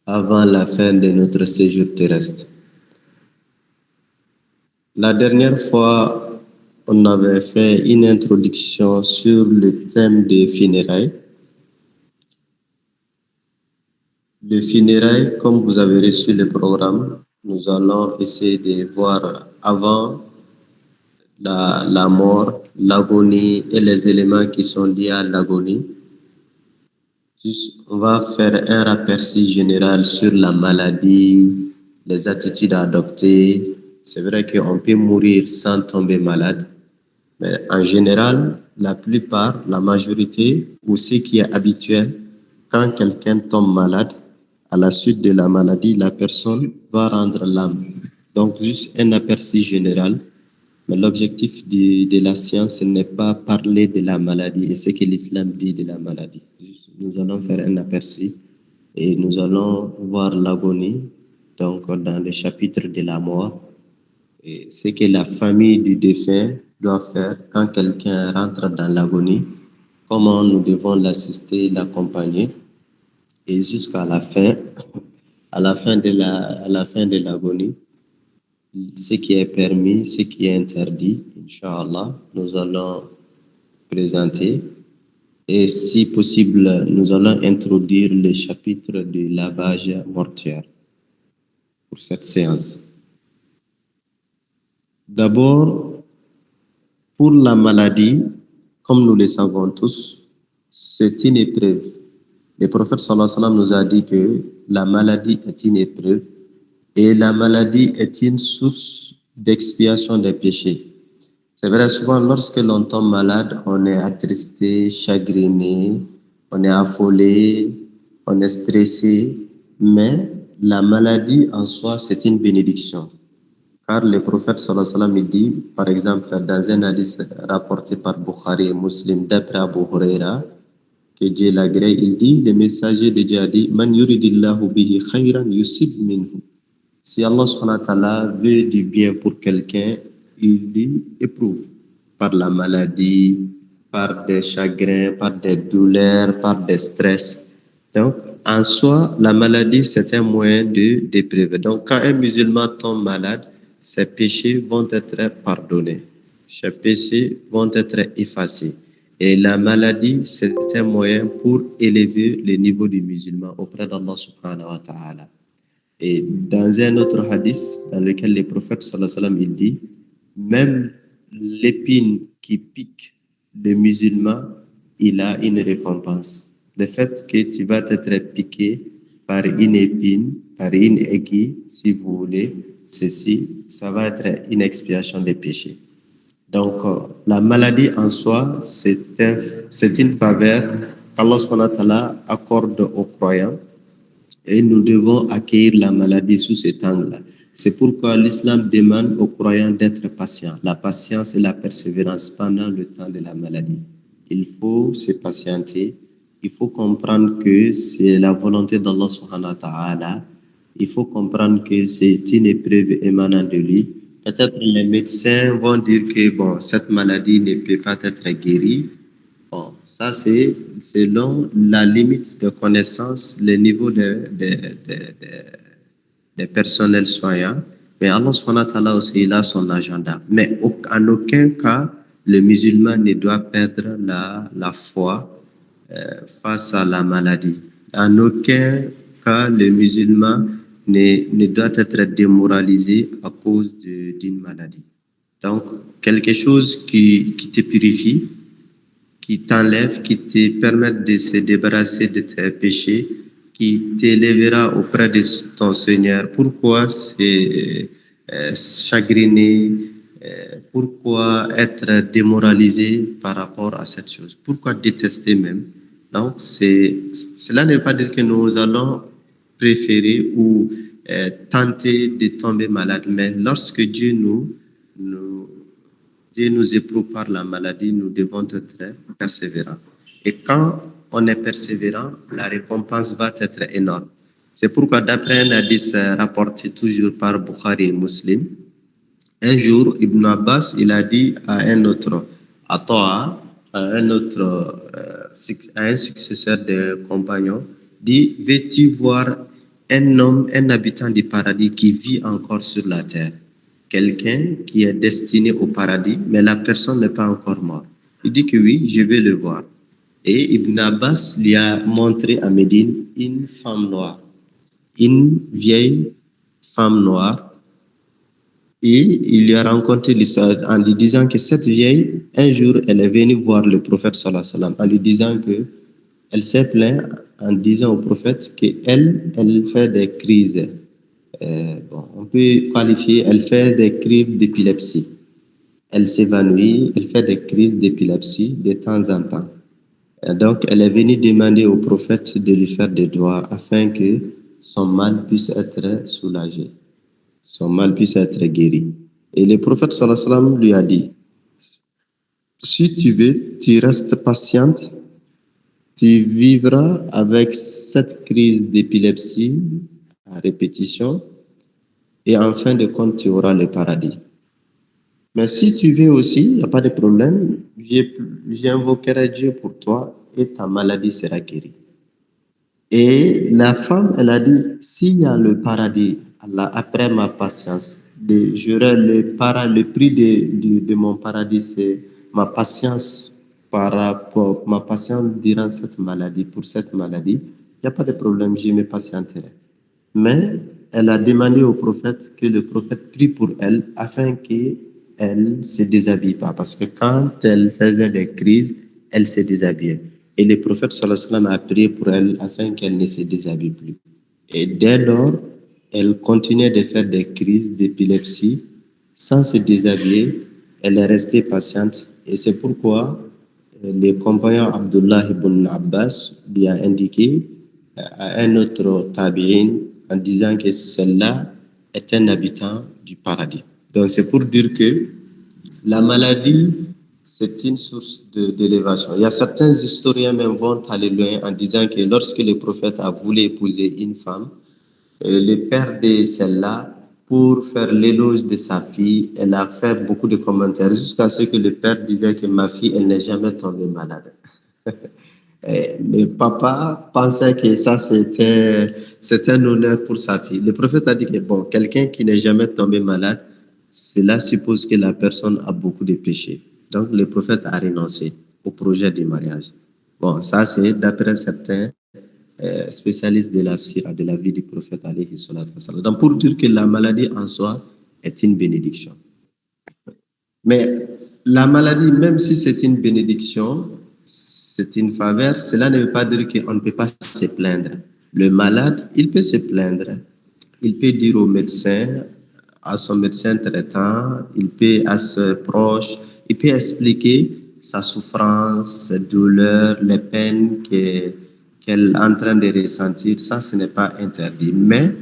avant la fin de notre séjour terrestre. La dernière fois, on avait fait une introduction sur le thème des funérailles. Le funérailles, comme vous avez reçu le programme, nous allons essayer de voir avant la mort, l'agonie et les éléments qui sont liés à l'agonie. On va faire un aperçu général sur la maladie, les attitudes à adopter. C'est vrai qu'on peut mourir sans tomber malade, mais en général, la plupart, la majorité, ou ce qui est habituel, quand quelqu'un tombe malade, à la suite de la maladie, la personne va rendre l'âme. Donc, juste un aperçu général. Mais l'objectif de la science, ce n'est pas parler de la maladie et ce que l'islam dit de la maladie. Nous allons faire un aperçu et nous allons voir l'agonie, donc dans le chapitre de la mort, et ce que la famille du défunt doit faire quand quelqu'un rentre dans l'agonie, comment nous devons l'assister, l'accompagner, et jusqu'à la fin, à la fin de l'agonie, ce qui est permis, ce qui est interdit, Inch'Allah, nous allons présenter. Et si possible, nous allons introduire le chapitre de lavage mortuaire pour cette séance. D'abord, pour la maladie, comme nous le savons tous, c'est une épreuve. Le prophète sallallahu alayhi wa sallam nous a dit que la maladie est une épreuve et la maladie est une source d'expiation des péchés. C'est vrai, souvent, lorsque l'on tombe malade, on est attristé, chagriné, on est affolé, on est stressé, mais la maladie en soi, c'est une bénédiction. Car le prophète sallallahu alayhi wa sallam dit, par exemple, dans un hadith rapporté par Bukhari et Muslim d'après Abu Huraira, que Dieu l'agrée, il dit, le messager de Dieu a dit, Man yuridillahu bihi khayran yusib minhu. Si Allah subhanahu wa ta'ala veut du bien pour quelqu'un, il lui éprouve par la maladie, par des chagrins, par des douleurs, par des stress. Donc, en soi, la maladie, c'est un moyen d'épreuve. Donc, quand un musulman tombe malade, ses péchés vont être pardonnés. Ses péchés vont être effacés. Et la maladie, c'est un moyen pour élever le niveau du musulman auprès d'Allah subhanahu wa ta'ala. Et dans un autre hadith, dans lequel le prophète sallallahu alayhi wa sallam, il dit, même l'épine qui pique le musulman, il a une récompense. Le fait que tu vas être piqué par une épine, par une aiguille, si vous voulez, ceci, ça va être une expiation des péchés. Donc, la maladie en soi, c'est une faveur qu'Allah subhanahu wa ta'ala accorde aux croyants. Et nous devons accueillir la maladie sous cet angle-là. C'est pourquoi l'islam demande aux croyants d'être patients. La patience et la persévérance pendant le temps de la maladie. Il faut se patienter. Il faut comprendre que c'est la volonté d'Allah subhanahu wa ta'ala. Il faut comprendre que c'est une épreuve émanant de lui. Peut-être les médecins vont dire que bon, cette maladie ne peut pas être guérie. Bon, ça c'est selon la limite de connaissance, le niveau des personnels soignants. Mais Allah subhanahu wa ta'ala aussi, il a son agenda. Mais en aucun cas, le musulman ne doit perdre la foi face à la maladie. En aucun cas, le musulman ne doit être démoralisé à cause d'une maladie. Donc, quelque chose qui te purifie, qui t'enlève, qui te permet de se débarrasser de tes péchés, qui t'élèvera auprès de ton Seigneur. Pourquoi c'est chagriner? Pourquoi être démoralisé par rapport à cette chose? Pourquoi détester même? Donc, cela ne veut pas dire que nous allons préférer ou tenter de tomber malade, mais lorsque Dieu Dieu nous éprouve par la maladie, nous devons être persévérants. Et quand on est persévérant, la récompense va être énorme. C'est pourquoi, d'après un hadith rapporté toujours par Bukhari et Muslim, un jour, Ibn Abbas, il a dit à un autre, à Toa, à un successeur de compagnon, dit, veux-tu voir un homme, un habitant du paradis qui vit encore sur la terre. Quelqu'un qui est destiné au paradis, mais la personne n'est pas encore morte. Il dit que oui, je vais le voir. Et Ibn Abbas lui a montré à Médine une femme noire, une vieille femme noire. Et il lui a raconté l'histoire en lui disant que cette vieille, un jour, elle est venue voir le prophète sallallahu alayhi wa sallam en lui disant que elle s'est plainte en disant au prophète qu'elle elle fait des crises. Bon, on peut qualifier, elle fait des crises d'épilepsie. Elle s'évanouit, elle fait des crises d'épilepsie de temps en temps. Et donc, elle est venue demander au prophète de lui faire des doigts afin que son mal puisse être soulagé, son mal puisse être guéri. Et le prophète sallallahu alayhi wa sallam lui a dit, si tu veux, tu restes patiente, tu vivras avec cette crise d'épilepsie à répétition et en fin de compte, tu auras le paradis. Mais si tu veux aussi, il n'y a pas de problème, j'invoquerai Dieu pour toi et ta maladie sera guérie. Et la femme, elle a dit, s'il y a le paradis, Allah, après ma patience, j'aurai le prix de mon paradis, c'est ma patience par rapport, ma patience durant cette maladie, pour cette maladie, il n'y a pas de problème, je me patienterai. Mais elle a demandé au prophète que le prophète prie pour elle afin qu'elle ne se déshabille pas. Parce que quand elle faisait des crises, elle se déshabillait. Et le prophète sallallahu alayhi wa sallam a prié pour elle afin qu'elle ne se déshabille plus. Et dès lors, elle continuait de faire des crises d'épilepsie sans se déshabiller. Elle est restée patiente. Et c'est pourquoi le compagnon Abdullah ibn Abbas lui a indiqué à un autre tabi'in en disant que celle-là est un habitant du paradis. Donc c'est pour dire que la maladie, c'est une source d'élévation. Il y a certains historiens même vont aller loin en disant que lorsque le prophète a voulu épouser une femme, le père de celle-là, pour faire l'éloge de sa fille, elle a fait beaucoup de commentaires jusqu'à ce que le père disait que ma fille, elle n'est jamais tombée malade. Le papa pensait que ça, c'était un honneur pour sa fille. Le prophète a dit que, bon, quelqu'un qui n'est jamais tombé malade, cela suppose que la personne a beaucoup de péchés. Donc, le prophète a renoncé au projet du mariage. Bon, ça, c'est d'après certains spécialistes de la sira, de la vie du prophète, alayhi salatu wassalam. Donc, pour dire que la maladie en soi est une bénédiction. Mais la maladie, même si c'est une bénédiction, c'est une faveur, cela ne veut pas dire qu'on ne peut pas se plaindre. Le malade, il peut se plaindre. Il peut dire au médecin, à son médecin traitant, il peut à ses proches, il peut expliquer sa souffrance, ses douleurs, les peines qu'elle est en train de ressentir. Ça, ce n'est pas interdit. Mais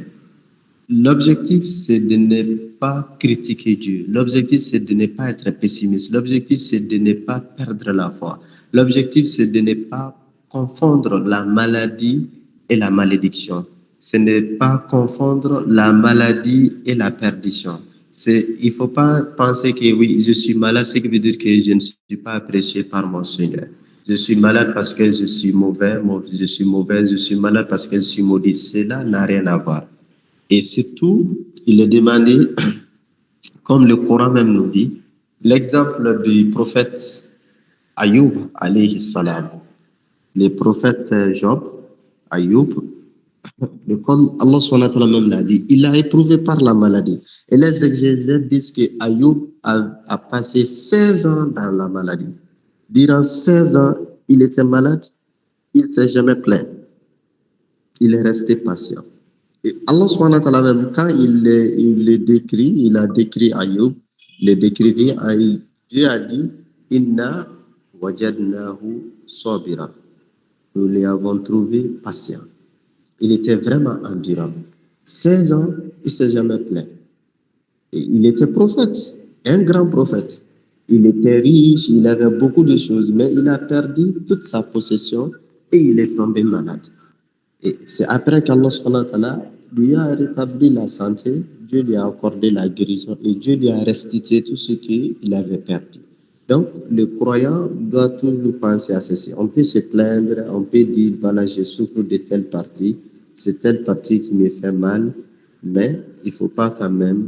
l'objectif, c'est de ne pas critiquer Dieu. L'objectif, c'est de ne pas être pessimiste. L'objectif, c'est de ne pas perdre la foi. L'objectif, c'est de ne pas confondre la maladie et la malédiction. Ce n'est pas confondre la maladie et la perdition. Il ne faut pas penser que oui, je suis malade, ce qui veut dire que je ne suis pas apprécié par mon Seigneur. Je suis malade parce que je suis mauvais, je suis mauvais, je suis malade parce que je suis maudit. Cela n'a rien à voir. Et surtout, il est demandé, comme le Coran même nous dit, l'exemple du prophète Ayoub, alayhi salam, le prophète Job, Ayoub, comme Allah subhanahu wa ta'ala même l'a dit, il a éprouvé par la maladie. Et les exégètes disent que Ayoub a passé 16 ans dans la maladie. Durant 16 ans, il était malade, il ne s'est jamais plaint. Il est resté patient. Et Allah subhanahu wa ta'ala même, quand il a décrit Ayoub, le décrivit, Dieu a dit, Inna wajadnahu sabira. Nous l'avons trouvé patient. Il était vraiment endurant. 16 ans, il ne s'est jamais plaint. Et il était prophète, un grand prophète. Il était riche, il avait beaucoup de choses, mais il a perdu toute sa possession et il est tombé malade. Et c'est après qu'Allah subhanahu wa ta'ala lui a rétabli la santé, Dieu lui a accordé la guérison et Dieu lui a restitué tout ce qu'il avait perdu. Donc, le croyant doit toujours penser à ceci. On peut se plaindre, on peut dire, voilà, je souffre de telle partie. c'est telle partie qui me fait mal, mais il ne faut pas quand même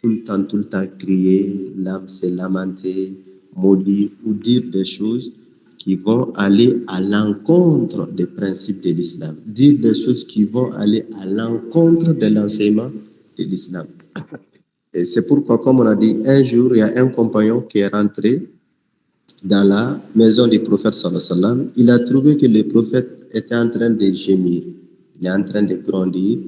tout le temps crier, l'âme s'est lamentée, maudit ou dire des choses qui vont aller à l'encontre des principes de l'islam, dire des choses qui vont aller à l'encontre de l'enseignement de l'islam. Et c'est pourquoi, comme on a dit, un jour, il y a un compagnon qui est rentré dans la maison du prophète sallallahu alayhi wa sallam. Il a trouvé que le prophète était en train de gémir, il est en train de grandir,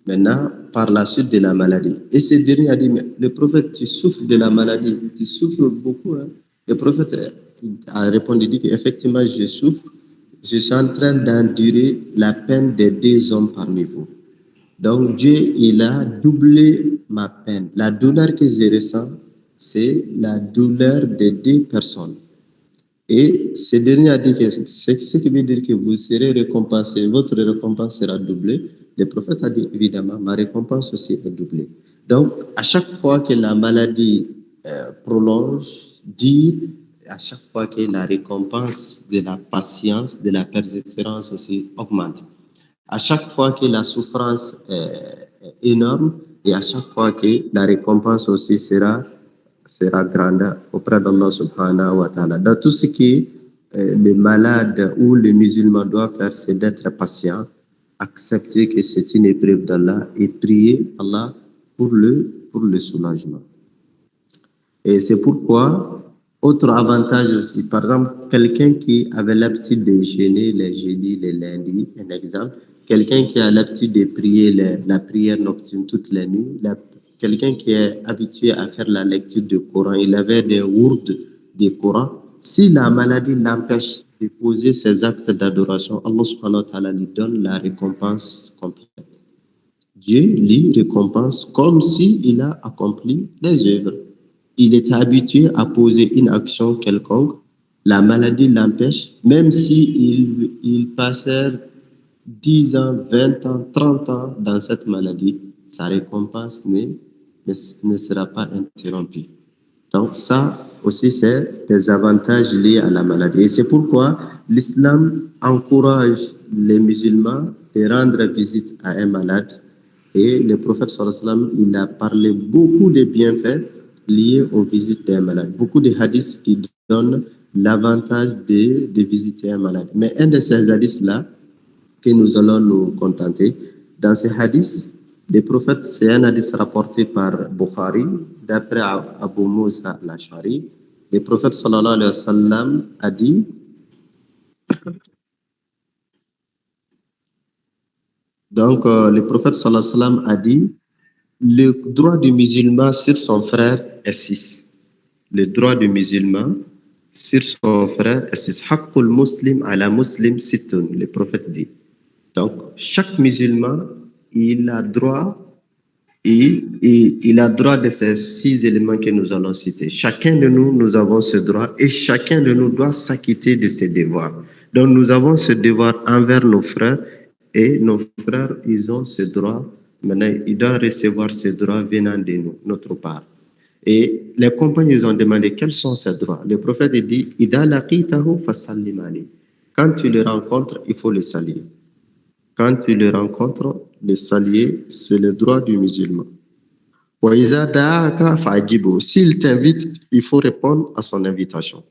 maintenant, par la suite de la maladie. Et ce dernier a dit, mais le prophète, tu souffres de la maladie, tu souffres beaucoup. Hein? Le prophète a répondu, dit qu'effectivement, je souffre, je suis en train d'endurer la peine des 2 hommes parmi vous. Donc Dieu, il a doublé ma peine. La douleur que je ressens, c'est la douleur de 2 personnes. Et ce dernier a dit que c'est ce qui veut dire que vous serez récompensé, votre récompense sera doublée. Le prophète a dit, évidemment, ma récompense aussi est doublée. Donc, à chaque fois que la maladie prolonge, dure, à chaque fois que la récompense de la patience, de la persévérance aussi augmente. À chaque fois que la souffrance est énorme et à chaque fois que la récompense aussi sera grande auprès d'Allah subhanahu wa ta'ala. Dans tout ce que le malade ou le musulman doit faire, c'est d'être patient, accepter que c'est une épreuve d'Allah et prier Allah pour le soulagement. Et c'est pourquoi, autre avantage aussi, par exemple, quelqu'un qui avait l'habitude de jeûner les jeudis, les lundis, un exemple, quelqu'un qui a l'habitude de prier la prière nocturne toutes les nuits, quelqu'un qui est habitué à faire la lecture du Coran, il avait des wourds du Coran, si la maladie l'empêche de poser ses actes d'adoration, Allah subhanahu wa ta'ala lui donne la récompense complète. Dieu lui récompense comme s'il a accompli les œuvres. Il est habitué à poser une action quelconque, la maladie l'empêche, même si il passait 10 ans, 20 ans, 30 ans dans cette maladie, sa récompense ne sera pas interrompue. Donc ça aussi, c'est des avantages liés à la maladie. Et c'est pourquoi l'islam encourage les musulmans de rendre visite à un malade. Et le prophète sallallahu alayhi wa sallam, il a parlé beaucoup de bienfaits liés aux visites d'un malade. Beaucoup de hadiths qui donnent l'avantage de visiter un malade. Mais un de ces hadiths-là, que nous allons nous contenter, dans ces hadiths, le prophète, c'est un hadith rapporté par Bukhari, d'après Abu Musa al-Ash'ari. Le prophète sallallahu alayhi wa sallam a dit, donc le prophète sallallahu alayhi wa sallam a dit, le droit du musulman sur son frère est 6. Le droit du musulman sur son frère est 6. Haqqul muslim ala muslim sittun, le prophète dit. Donc, chaque musulman, il a droit de ces 6 éléments que nous allons citer. Chacun de nous, nous avons ce droit et chacun de nous doit s'acquitter de ses devoirs. Donc, nous avons ce devoir envers nos frères et nos frères, ils ont ce droit. Maintenant, ils doivent recevoir ce droit venant de nous, notre part. Et les compagnons, ils ont demandé quels sont ces droits. Le prophète dit, Ida laqitahu fasallim alayhi. Quand tu le rencontres, il faut le saluer. Quand tu le rencontres, le saluer, c'est le droit du musulman. S'il t'invite, il faut répondre à son invitation.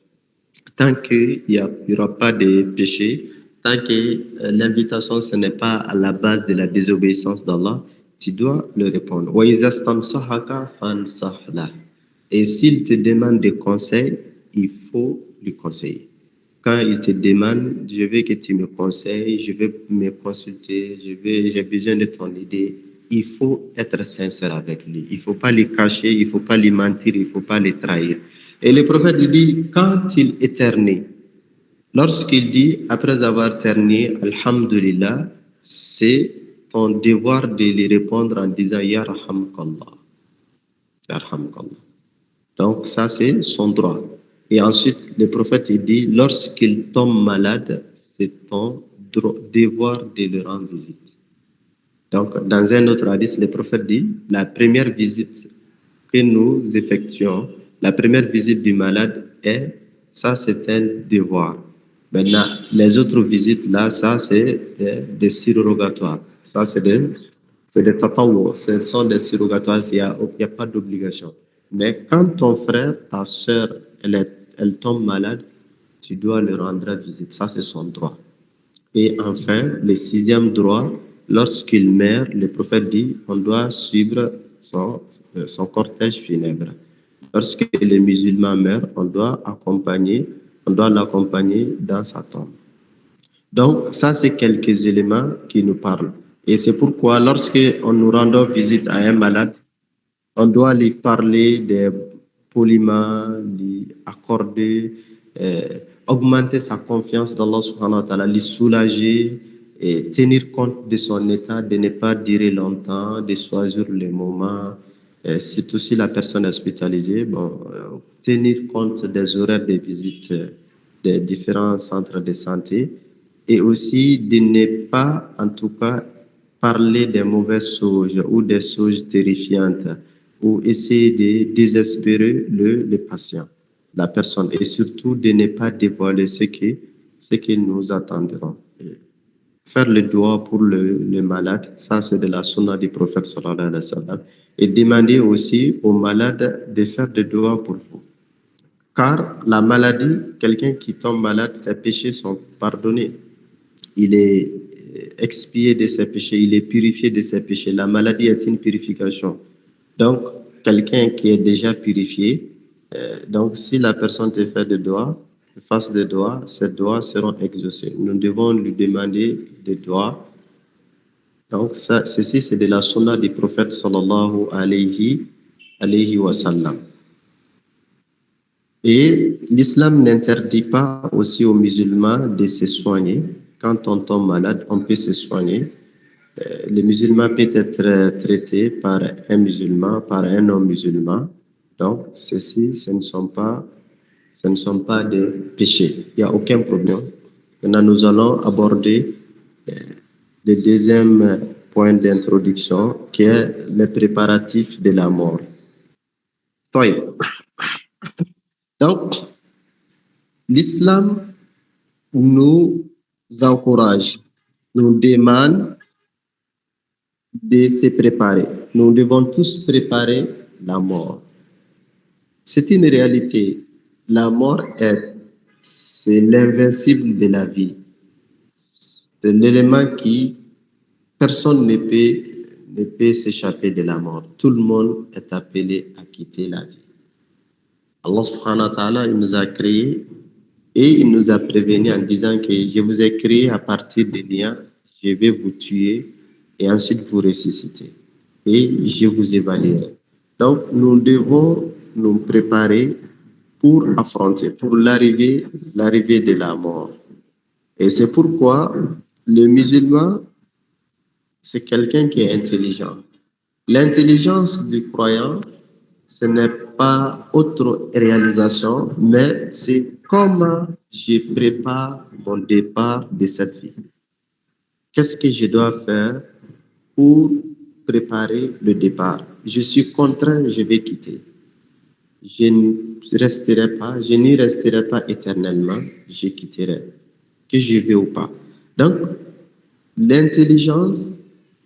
Tant qu'il n'y aura pas de péché, tant que l'invitation, ce n'est pas à la base de la désobéissance d'Allah, tu dois le répondre. Et s'il te demande des conseils, il faut lui conseiller. Quand il te demande, je veux que tu me conseilles, je veux me consulter, j'ai besoin de ton idée, il faut être sincère avec lui. Il ne faut pas le cacher, il ne faut pas lui mentir, il ne faut pas le trahir. Et le prophète dit, quand il éternue, lorsqu'il dit, après avoir terminé, Alhamdulillah, c'est ton devoir de lui répondre en disant, Yarhamkallah. Yarhamkallah. Donc ça, c'est son droit. Et ensuite, le prophète dit, lorsqu'il tombe malade, c'est ton devoir de lui rendre visite. Donc, dans un autre hadith, le prophète dit, la première visite que nous effectuons, la première visite du malade c'est un devoir. Maintenant, les autres visites, là, ça, c'est des surrogatoires. Ça, c'est des tatawwu. Ce sont des surrogatoires, il y a pas d'obligation. Mais quand ton frère, ta soeur, elle tombe malade, tu dois leur rendre visite. Ça, c'est son droit. Et enfin, le sixième droit, lorsqu'il meurt, le prophète dit, on doit suivre son cortège funèbre. Lorsque les musulmans meurent, on doit l'accompagner dans sa tombe. Donc, ça, c'est quelques éléments qui nous parlent. Et c'est pourquoi, lorsque nous rendons visite à un malade, on doit lui parler des poliment, lui accorder, augmenter sa confiance dans Allah subhanahu wa ta'ala, lui soulager et tenir compte de son état, de ne pas durer longtemps, de choisir les moments. Surtout si la personne est hospitalisée, tenir compte des horaires de visite des différents centres de santé et aussi de ne pas, en tout cas, parler des mauvaises choses ou des choses terrifiantes ou essayer de désespérer le patient, la personne, et surtout de ne pas dévoiler ce que nous attendrons. Faire le dua pour le malade, ça c'est de la sunna du prophète sallallahu alayhi wa sallam, et demander aussi aux malades de faire le dua pour vous. Car la maladie, quelqu'un qui tombe malade, ses péchés sont pardonnés. Il est expié de ses péchés, il est purifié de ses péchés. La maladie est une purification. Donc, quelqu'un qui est déjà purifié, donc si la personne te fait des doigts, fasse des doigts, ces doigts seront exaucés. Nous devons lui demander des doigts. Donc, ceci, c'est de la sunna du prophète sallallahu alayhi wa sallam. Et l'islam n'interdit pas aussi aux musulmans de se soigner. Quand on tombe malade, on peut se soigner. Le musulman peut être traité par un musulman, par un non-musulman. Donc, ceci, ce ne sont pas des péchés. Il n'y a aucun problème. Maintenant, nous allons aborder le deuxième point d'introduction, qui est les préparatifs de la mort. Donc, l'islam nous encourage, nous demande de se préparer. Nous devons tous préparer la mort. C'est une réalité. La mort c'est l'invincible de la vie. C'est l'élément qui, personne ne peut s'échapper de la mort. Tout le monde est appelé à quitter la vie. Allah subhanahu wa ta'ala, il nous a créés et il nous a prévenus en disant que je vous ai créé à partir de néant, je vais vous tuer et ensuite vous ressusciter et je vous évaluerai. Donc, nous devons nous préparer pour affronter, pour l'arrivée de la mort. Et c'est pourquoi le musulman, c'est quelqu'un qui est intelligent. L'intelligence du croyant, ce n'est pas autre réalisation, mais c'est comment je prépare mon départ de cette vie. Qu'est-ce que je dois faire pour préparer le départ? Je suis contraint, je vais quitter. Je n'y resterai pas éternellement, je quitterai, que je vais ou pas. Donc, l'intelligence,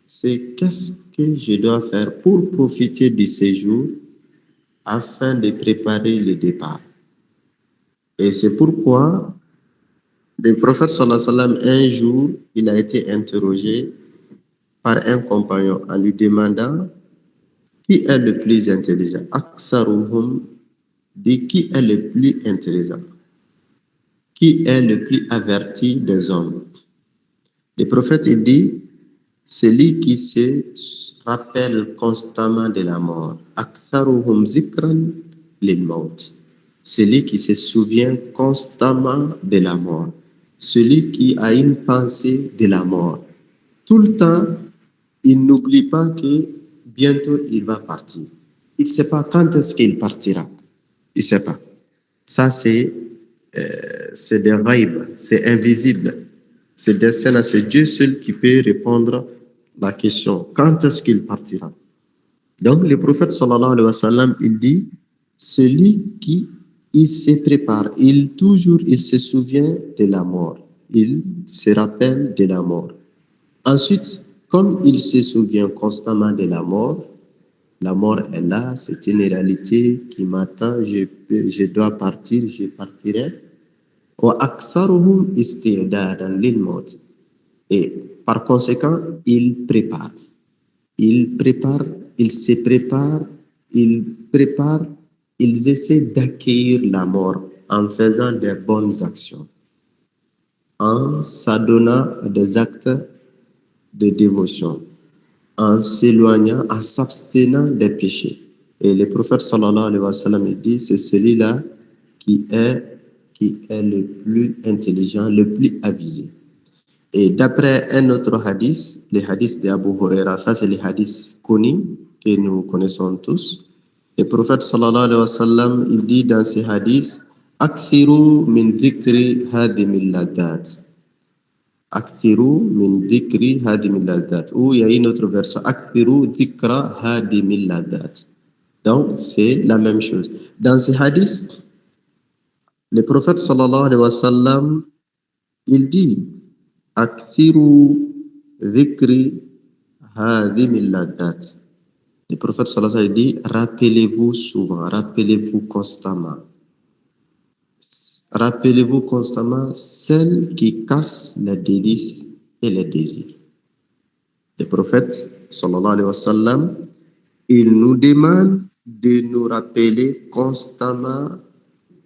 c'est qu'est-ce que je dois faire pour profiter du séjour afin de préparer le départ. Et c'est pourquoi le prophète sallallahu alayhi wa sallam, un jour, il a été interrogé par un compagnon en lui demandant qui est le plus intelligent. Aksaruhum dit qui est le plus intelligent, qui est le plus averti des hommes. Le prophète il dit celui qui se rappelle constamment de la mort. Aktharuhum zikran lil maut. Celui qui se souvient constamment de la mort. Celui qui a une pensée de la mort. Tout le temps, il n'oublie pas que bientôt il va partir. Il ne sait pas quand est-ce qu'il partira. Il ne sait pas. Ça, c'est des ghaib, c'est invisible. C'est destin, c'est Dieu seul qui peut répondre la question. Quand est-ce qu'il partira? Donc, le prophète sallallahu alayhi wa sallam, il dit, celui qui il se prépare, il se souvient de la mort, il se rappelle de la mort. Ensuite, comme il se souvient constamment de la mort est là, c'est une réalité qui m'attend, je dois partir, je partirai. وأكثرهم استعدادا للموت. Et par conséquent, il prépare. Il prépare, il se prépare, il prépare, ils essaient d'accueillir la mort en faisant des bonnes actions, en s'adonnant à des actes de dévotion, en s'éloignant, en s'abstenant des péchés. Et le prophète sallallahu alayhi wa sallam dit, c'est celui-là qui est le plus intelligent, le plus avisé. Et d'après un autre hadith, le hadith d'Abu Huraira, ça c'est le hadith connu que nous connaissons tous. Le prophète sallallahu alayhi wa sallam, il dit dans ce hadith, Akthiru min dhikri hadimil ladat. Akthiru min dhikri hadimil ladat. Ou il y a une autre version, Akthiru dhikra hadimil ladat. Donc c'est la même chose. Dans ce hadith, le prophète sallallahu alayhi wa sallam, il dit, Akthiru dhikri hadimil ladat. Le prophète sallallahu alayhi wa sallam dit, rappelez-vous souvent, rappelez-vous constamment. Rappelez-vous constamment celles qui cassent les délices et les désirs. Le prophète sallallahu alayhi wa sallam, il nous demande de nous rappeler constamment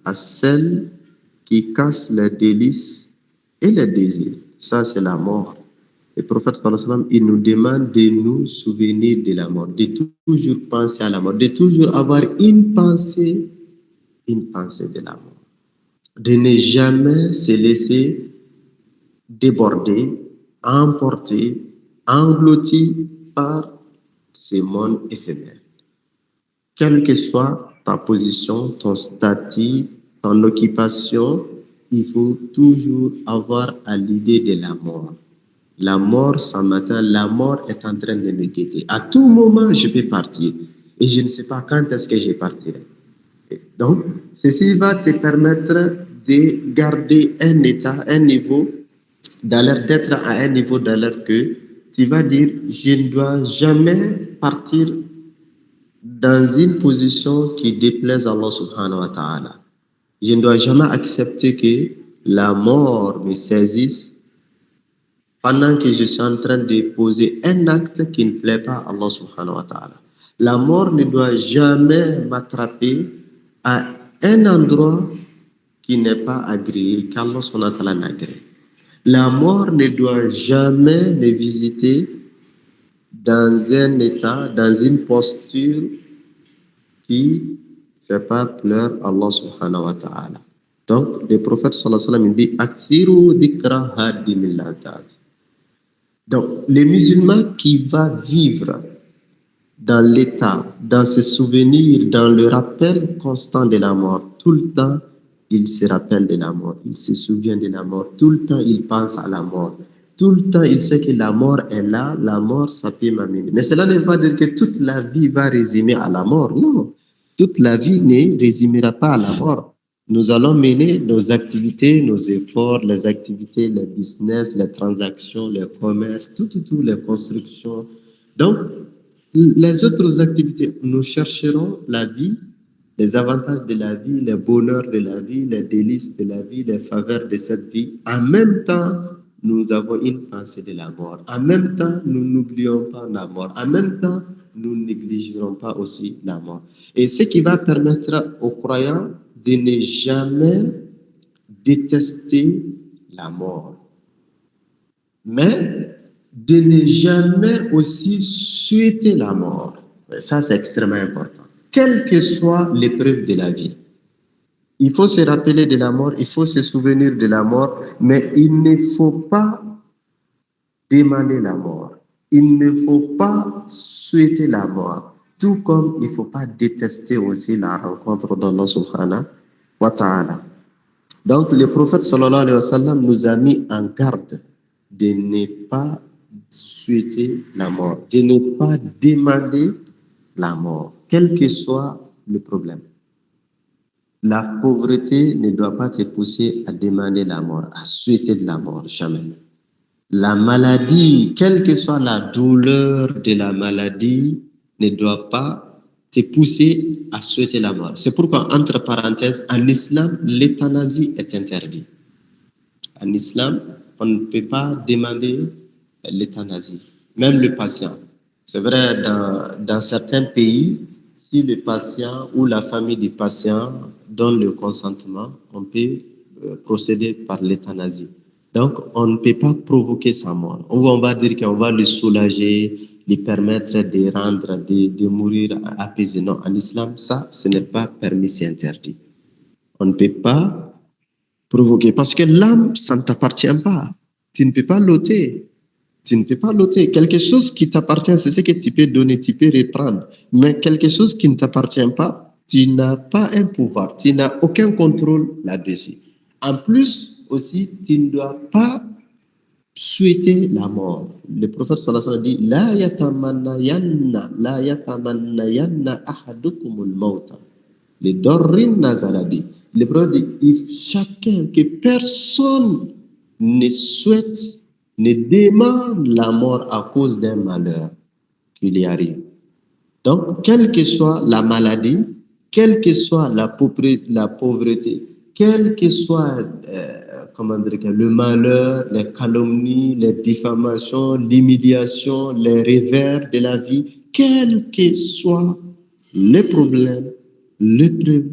à celles qui cassent les délices et les désirs. Ça, c'est la mort. Le prophète sallallahu alayhi wa sallam, il nous demande de nous souvenir de la mort, de toujours penser à la mort, de toujours avoir une pensée de la mort. De ne jamais se laisser déborder, emporter, engloutir par ce monde éphémère. Quelle que soit ta position, ton statut, ton occupation, il faut toujours avoir à l'idée de la mort. La mort, ce matin, la mort est en train de me guetter. À tout moment, je peux partir. Et je ne sais pas quand est-ce que je partirai. Donc, ceci va te permettre de garder un état, un niveau d'alerte, d'être à un niveau d'alerte que tu vas dire, je ne dois jamais partir dans une position qui déplaise à Allah subhanahu wa ta'ala. Je ne dois jamais accepter que la mort me saisisse pendant que je suis en train de poser un acte qui ne plaît pas à Allah subhanahu wa ta'ala. La mort ne doit jamais m'attraper à un endroit qui n'est pas agréé, qu'Allah subhanahu wa ta'ala n'agrée. La mort ne doit jamais me visiter dans un état, dans une posture qui ne fait pas pleurer Allah subhanahu wa ta'ala. Donc, le prophète sallallahu alayhi wa sallam dit Akthiru dhikra hadimil ladat. Donc, les musulmans qui va vivre dans l'état, dans ses souvenirs, dans le rappel constant de la mort, tout le temps, il se rappelle de la mort, il se souvient de la mort, tout le temps, il pense à la mort. Tout le temps, il sait que la mort est là, la mort, ça peut m'amener. Mais cela ne veut pas dire que toute la vie va résumer à la mort, non. Toute la vie ne résumera pas à la mort. Nous allons mener nos activités, nos efforts, les activités, les business, les transactions, les commerces, tout, les constructions. Donc, les autres activités, nous chercherons la vie, les avantages de la vie, les bonheurs de la vie, les délices de la vie, les faveurs de cette vie. En même temps, nous avons une pensée de la mort. En même temps, nous n'oublions pas la mort. En même temps, nous négligerons pas aussi la mort. Et ce qui va permettre aux croyants de ne jamais détester la mort, mais de ne jamais aussi souhaiter la mort. Ça, c'est extrêmement important. Quelle que soit l'épreuve de la vie, il faut se rappeler de la mort, il faut se souvenir de la mort, mais il ne faut pas demander la mort. Il ne faut pas souhaiter la mort. Tout comme il ne faut pas détester aussi la rencontre d'Allah subhanahu wa ta'ala. Donc, le prophète sallallahu alayhi wa sallam nous a mis en garde de ne pas souhaiter la mort, de ne pas demander la mort, quel que soit le problème. La pauvreté ne doit pas te pousser à demander la mort, à souhaiter de la mort, jamais. La maladie, quelle que soit la douleur de la maladie, ne doit pas te pousser à souhaiter la mort. C'est pourquoi, entre parenthèses, en islam, l'euthanasie est interdite. En islam, on ne peut pas demander l'euthanasie, même le patient. C'est vrai, dans certains pays, si le patient ou la famille du patient donne le consentement, on peut procéder par l'euthanasie. Donc, on ne peut pas provoquer sa mort. On va dire qu'on va le soulager, lui permettre de mourir apaisé. Non, en islam, ça, ce n'est pas permis, c'est interdit. On ne peut pas provoquer parce que l'âme, ça ne t'appartient pas. Tu ne peux pas l'ôter. Tu ne peux pas l'ôter. Quelque chose qui t'appartient, c'est ce que tu peux donner, tu peux reprendre. Mais quelque chose qui ne t'appartient pas, tu n'as pas un pouvoir, tu n'as aucun contrôle là-dessus. En plus, aussi, tu ne dois pas souhaiter la mort. Le prophète sallallahu alayhi wa sallam dit La yatamannayanna ahadukumul mauta. Le dorrin nazalabi. Le prophète dit chacun, que personne ne souhaite, ne demande la mort à cause d'un malheur qui lui arrive. Donc, quelle que soit la maladie, quelle que soit la pauvreté, quel que soit le malheur, les calomnies, les diffamations, l'humiliation, les revers de la vie, quel que soit le problème, l'épreuve,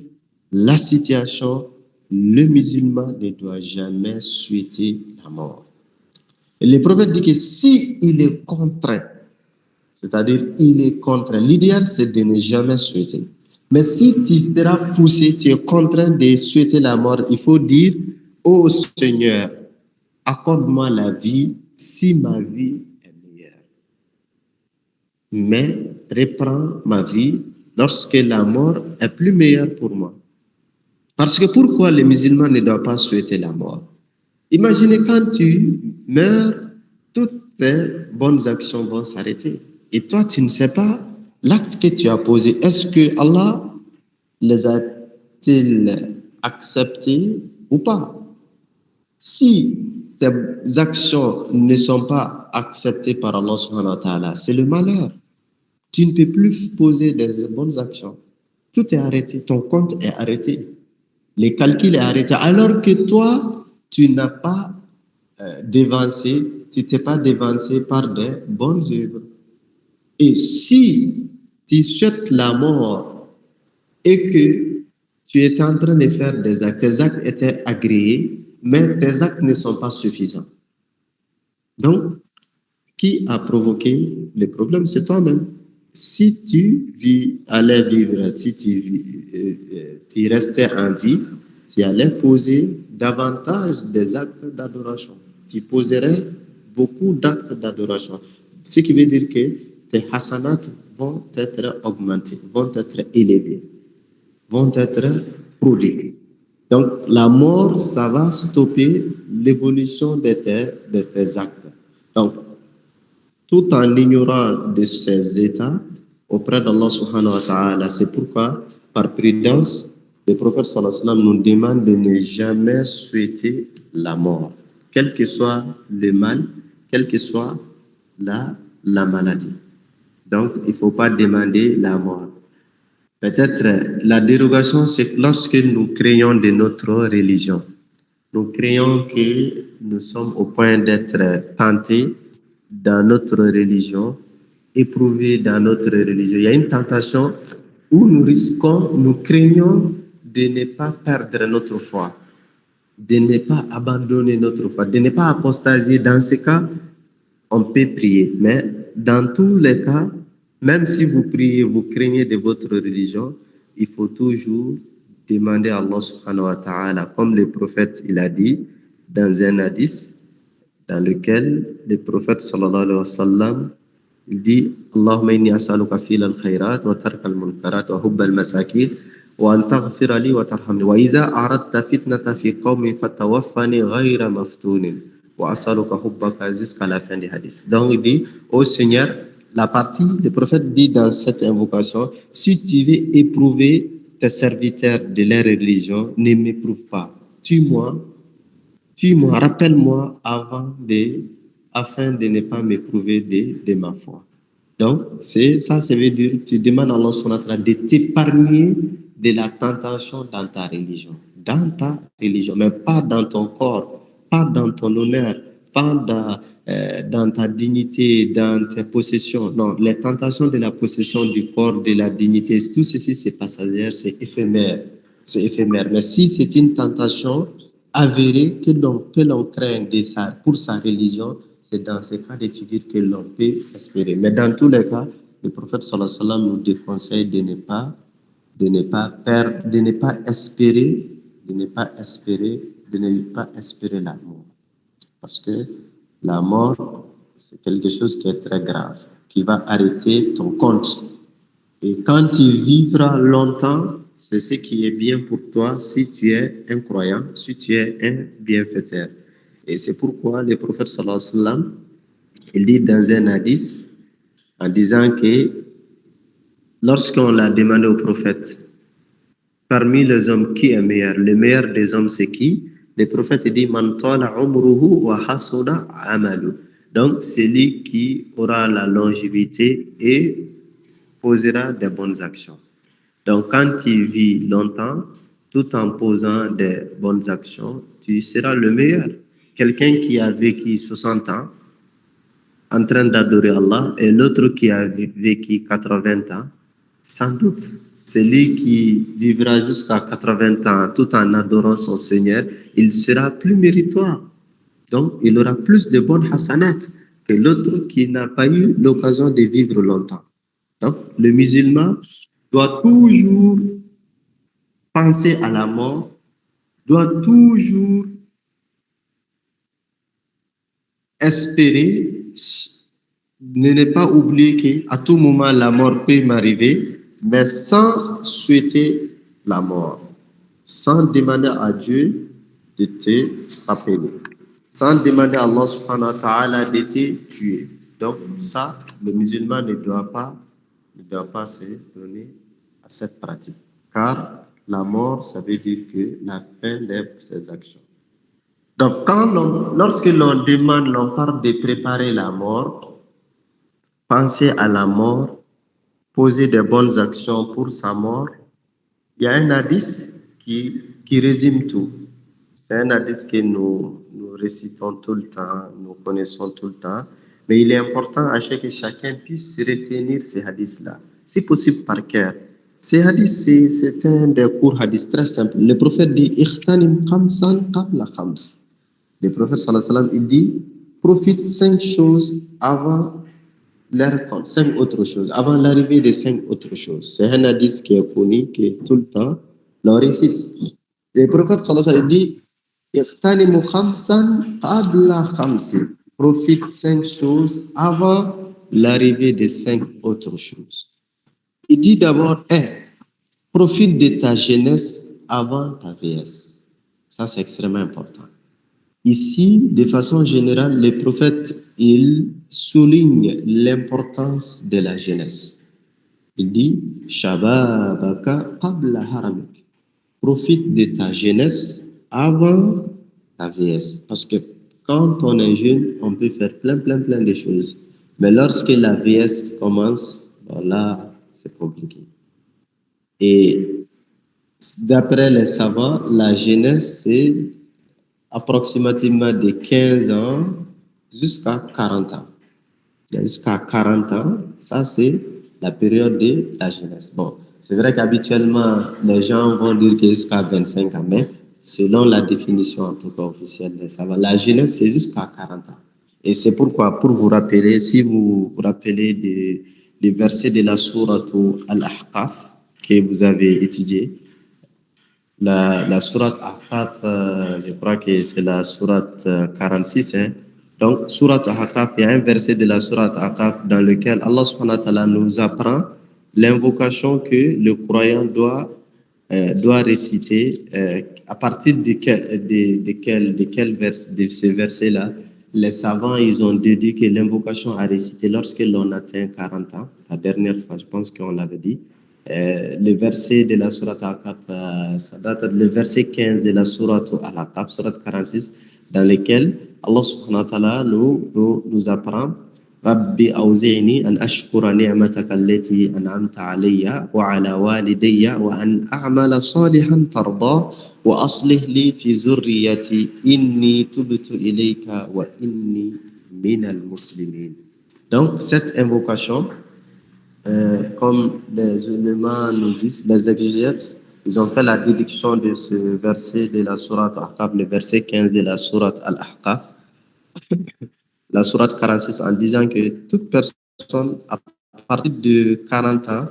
la situation, le musulman ne doit jamais souhaiter la mort. Et le prophète dit que si il est contraint, c'est-à-dire il est contraint, l'idéal c'est de ne jamais souhaiter. Mais si tu seras poussé, tu es contraint de souhaiter la mort, il faut dire, ô Seigneur, accorde-moi la vie si ma vie est meilleure. Mais reprends ma vie lorsque la mort est plus meilleure pour moi. Parce que pourquoi les musulmans ne doivent pas souhaiter la mort? Imaginez quand tu meurs, toutes tes bonnes actions vont s'arrêter. Et toi, tu ne sais pas l'acte que tu as posé. Est-ce que Allah les a-t-il acceptés ou pas? Si tes actions ne sont pas acceptées par Allah subhanahu wa ta'ala, c'est le malheur. Tu ne peux plus poser des bonnes actions. Tout est arrêté, ton compte est arrêté. Les calculs est arrêté. Alors que toi, tu n'as pas dévancé, tu t'es pas dévancé par des bonnes œuvres. Et si tu souhaites la mort et que tu étais en train de faire des actes, tes actes étaient agréés, mais tes actes ne sont pas suffisants. Donc, qui a provoqué les problèmes? C'est toi-même. Si tu allais vivre, si tu restais en vie, tu allais poser davantage des actes d'adoration. Tu poserais beaucoup d'actes d'adoration. Ce qui veut dire que tes hasanats vont être augmentés, vont être élevés, vont être prodigués. Donc, la mort, ça va stopper l'évolution de tes actes. Donc, tout en ignorant de ces états auprès d'Allah subhanahu wa ta'ala. C'est pourquoi, par prudence, le prophète sallallahu alayhi wa sallam nous demande de ne jamais souhaiter la mort, quel que soit le mal, quelle que soit la maladie. Donc, il ne faut pas demander la mort. Peut-être la dérogation, c'est lorsque nous créons de notre religion. Nous créons que nous sommes au point d'être tentés dans notre religion, éprouvés dans notre religion. Il y a une tentation où nous craignons de ne pas perdre notre foi, de ne pas abandonner notre foi, de ne pas apostasier. Dans ce cas, on peut prier. Mais dans tous les cas, même si vous priez, vous craignez de votre religion, il faut toujours demander à Allah subhanahu wa ta'ala, comme le prophète il a dit dans un hadith, dans lequel le prophète sallallahu alayhi wa sallam il dit Allahumma inni as'aluka fil al-khayrat wa tark al-munkarat wa hubb al-masakin wa an taghfira li wa tarhamni wa idha aradta fitnata fi qawmi fatawaffani ghayra maftunin wa as'aluka hubbaka jusqu'à la fin du hadith. Donc il dit ô Seigneur, le prophète dit dans cette invocation, si tu veux éprouver tes serviteurs de leur religion ne m'éprouvent pas. Tue-moi, rappelle-moi afin de ne pas m'éprouver de ma foi. Donc, ça veut dire, tu demandes à Allah subhanahu wa ta'ala de t'épargner de la tentation dans ta religion. Dans ta religion, mais pas dans ton corps, pas dans ton honneur, pas dans ta dignité, dans tes possessions. Non, les tentations de la possession du corps, de la dignité, tout ceci, c'est passager, c'est éphémère. C'est éphémère. Mais si c'est une tentation avérée que l'on craint pour sa religion, c'est dans ces cas de figure que l'on peut espérer. Mais dans tous les cas, le prophète sallallahu alayhi wa sallam nous déconseille de ne pas espérer la mort. Parce que la mort, c'est quelque chose qui est très grave, qui va arrêter ton compte. Et quand tu vivras longtemps, c'est ce qui est bien pour toi si tu es un croyant, si tu es un bienfaiteur. Et c'est pourquoi le prophète sallallahu alayhi wa sallam, il dit dans un hadith, en disant que lorsqu'on l'a demandé au prophète, parmi les hommes, qui est meilleur? Le meilleur des hommes, c'est qui? Le prophète dit, Man tala umruhu wa hasuna amalu. Donc, c'est lui qui aura la longévité et posera des bonnes actions. Donc, quand tu vis longtemps, tout en posant des bonnes actions, tu seras le meilleur. Quelqu'un qui a vécu 60 ans en train d'adorer Allah et l'autre qui a vécu 80 ans, sans doute, celui qui vivra jusqu'à 80 ans tout en adorant son Seigneur, il sera plus méritoire. Donc, il aura plus de bonnes hasanat que l'autre qui n'a pas eu l'occasion de vivre longtemps. Donc, le musulman doit toujours penser à la mort, doit toujours espérer, ne pas oublier qu'à tout moment la mort peut m'arriver, mais sans souhaiter la mort, sans demander à Dieu de te rappeler, sans demander à Allah subhanahu wa ta'ala de te tuer. Donc ça, le musulman ne doit pas se donner à cette pratique, car la mort, ça veut dire que la fin de ses actions. Donc, lorsque l'on demande, l'on parle de préparer la mort, penser à la mort, poser de bonnes actions pour sa mort, il y a un hadith qui résume tout. C'est un hadith que nous récitons tout le temps, nous connaissons tout le temps, mais il est important à ce que chacun puisse retenir ces hadiths-là, si possible par cœur. Ces hadiths, c'est un des cours hadiths très simple. Le prophète dit « Ikhtanim khamsan qabla khams ». Le prophète sallallahu alayhi wa sallam, il dit, profite 5 choses avant leur compte, 5 autres choses, avant l'arrivée des 5 autres choses. C'est un hadith qui est connu, que tout le temps, l'on récite. Le prophète sallallahu alayhi wa sallam dit, Iqtanimu khamsan qabla khamsin. Profite 5 choses avant l'arrivée des 5 autres choses. Il dit d'abord, 1, profite de ta jeunesse avant ta vieillesse. Ça, c'est extrêmement important. Ici, de façon générale, le prophète, il souligne l'importance de la jeunesse. Il dit « Shababaka qabla haramik » Profite de ta jeunesse avant ta vieillesse. Parce que quand on est jeune, on peut faire plein de choses. Mais lorsque la vieillesse commence, là, c'est compliqué. Et d'après les savants, la jeunesse, c'est approximativement de 15 ans jusqu'à 40 ans. Jusqu'à 40 ans, ça c'est la période de la jeunesse. Bon, c'est vrai qu'habituellement, les gens vont dire que jusqu'à 25 ans, mais selon la définition en tout cas officielle des savants, la jeunesse c'est jusqu'à 40 ans. Et c'est pourquoi, pour vous rappeler, si vous vous rappelez des versets de la sourate Al-Ahqaf que vous avez étudié, la sourate Ahqaf, je crois que c'est la sourate 46. Hein. Donc, sourate Ahqaf, il y a un verset de la sourate Ahqaf dans lequel Allah subhanahu wa ta'ala nous apprend l'invocation que le croyant doit réciter. À partir de ces versets-là, les savants, ils ont déduit que l'invocation à réciter lorsque l'on atteint 40 ans, la dernière fois, je pense qu'on l'avait dit, le verset de la sourate Al-Ahqaf, ça date le verset 15 de la sourate Al-Ahqaf, sourate 46, dans lequel Allah subhanahu wa ta'ala nous apprend Rabbi awzi'ni an ashkura ni'mataka allati an'amta alayya wa ala walidayya wa an a'mala salihan tarda wa aslih li fi zurriyati inni tubtu ilayka wa inni minal muslimin. Donc cette invocation, comme les éléments nous disent, les exégètes, ils ont fait la déduction de ce verset de la sourate Al-Ahqaf, le verset 15 de la sourate Al-Ahqaf, la sourate 46, en disant que toute personne, à partir de 40 ans,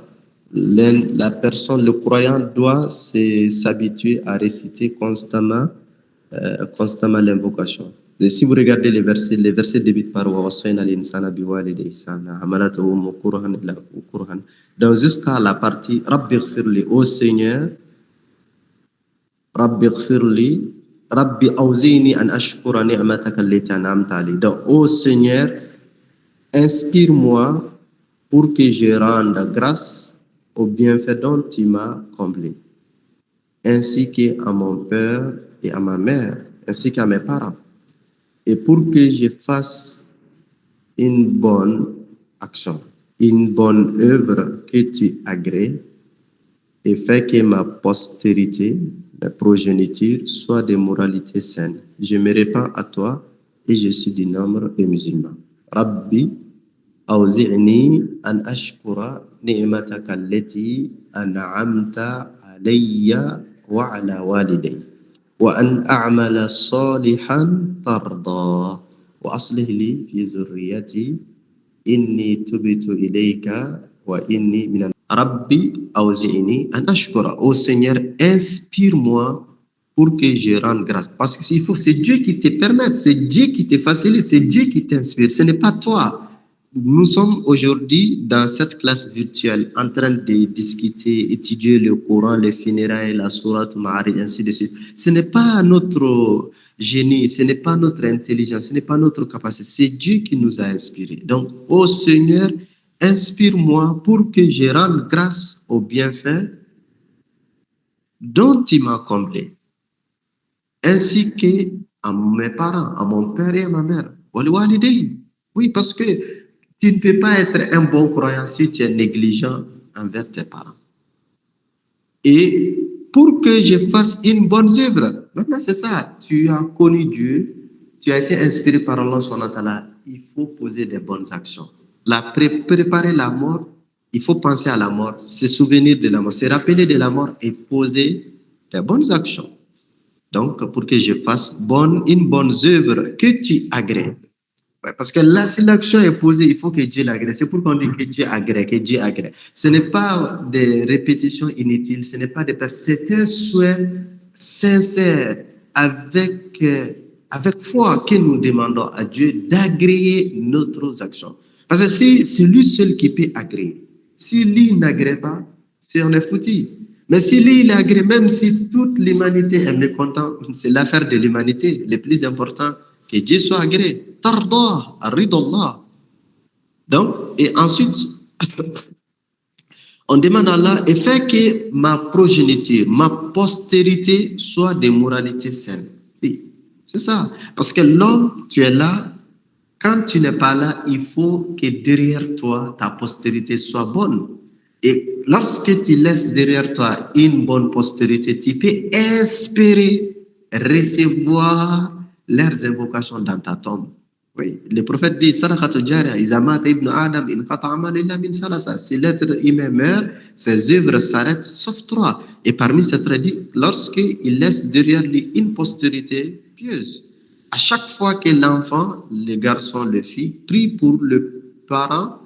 la personne, le croyant, doit s'habituer à réciter constamment l'invocation. Et si vous regardez les versets débutent par donc jusqu'à la partie Rabbi ghfirli, ô Seigneur, Rabbi ghfirli, Rabbi awzini an ashkura ni'mataka allati an'amta alayya. Donc, ô Seigneur, inspire-moi pour que je rende grâce au bienfait dont tu m'as comblé, ainsi qu'à mon père et à ma mère, ainsi qu'à mes parents, et pour que je fasse une bonne action, une bonne œuvre que tu agrées, et fais que ma postérité, ma progéniture, soit de moralité saine. Je me répands à toi et je suis du nombre des musulmans. Rabbi awzi'ni an ashkura ni'mataka allati an'amta alayya wa ala walidayya wa an a'mala salihan tarda wa aslih li fi zurriyati inni tubtu ilayka wa inni minal Rabbi awzi'ni an ashkura. Ô Seigneur, inspire-moi pour que je rende grâce. Parce que c'est Dieu qui te permet, c'est Dieu qui te facilite, c'est Dieu qui t'inspire, ce n'est pas toi. Nous sommes aujourd'hui dans cette classe virtuelle en train de discuter, étudier le Coran, les funérailles, la sourate Ma'arij, ainsi de suite. Ce n'est pas notre génie, ce n'est pas notre intelligence, ce n'est pas notre capacité, c'est Dieu qui nous a inspirés. Donc, ô Seigneur, inspire-moi pour que je rende grâce aux bienfaits dont tu m'as comblé, ainsi qu'à mes parents, à mon père et à ma mère. Oui, parce que tu ne peux pas être un bon croyant si tu es négligent envers tes parents. Et pour que je fasse une bonne œuvre, maintenant c'est ça, tu as connu Dieu, tu as été inspiré par Allah subhanahu wa ta'ala, il faut poser des bonnes actions. Préparer la mort, il faut penser à la mort, se souvenir de la mort, se rappeler de la mort et poser des bonnes actions. Donc, pour que je fasse une bonne œuvre que tu agrées. Ouais, parce que là, si l'action est posée, il faut que Dieu l'agrée. C'est pourquoi on dit que Dieu agrée, que Dieu agrée. Ce n'est pas des répétitions inutiles, ce n'est pas des personnes. C'est un souhait sincère, avec foi, que nous demandons à Dieu d'agréer notre action. Parce que c'est lui seul qui peut agréer. Si lui n'agrée pas, on est foutu. Mais si lui, il agrée, même si toute l'humanité est mécontente, c'est l'affaire de l'humanité. Le plus important, que Dieu soit agréé. Tarda, aridullah. Donc, et ensuite, on demande à Allah, et fait que ma progéniture, ma postérité soit de moralité saine. Oui, c'est ça. Parce que l'homme, tu es là, quand tu n'es pas là, il faut que derrière toi, ta postérité soit bonne. Et lorsque tu laisses derrière toi une bonne postérité, tu peux espérer recevoir leurs invocations dans ta tombe. Oui, le prophète dit Sadaqatul Jariya, Iza mata ibn Adam in qata'a amalu illa min salasa. Si l'être humain meurt, ses œuvres s'arrêtent sauf trois. Et parmi ces trois dit, lorsqu'il laisse derrière lui une postérité pieuse. À chaque fois que l'enfant, le garçon, le fille, prie pour le parent,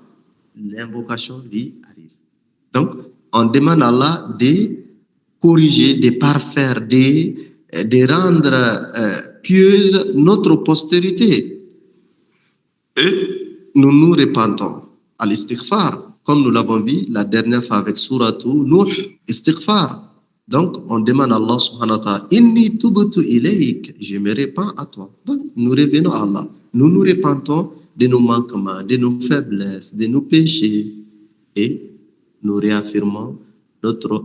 l'invocation lui arrive. Donc, on demande à Allah de corriger, de parfaire, de rendre pieuse notre postérité. Et nous nous repentons à l'istighfar, comme nous l'avons vu la dernière fois avec Suratu Nuh, istighfar. Donc, on demande à Allah subhanahu wa ta'ala, Inni tubtu ilayk, je me repens à toi. Donc, nous revenons à Allah. Nous nous repentons de nos manquements, de nos faiblesses, de nos péchés. Et nous réaffirmons notre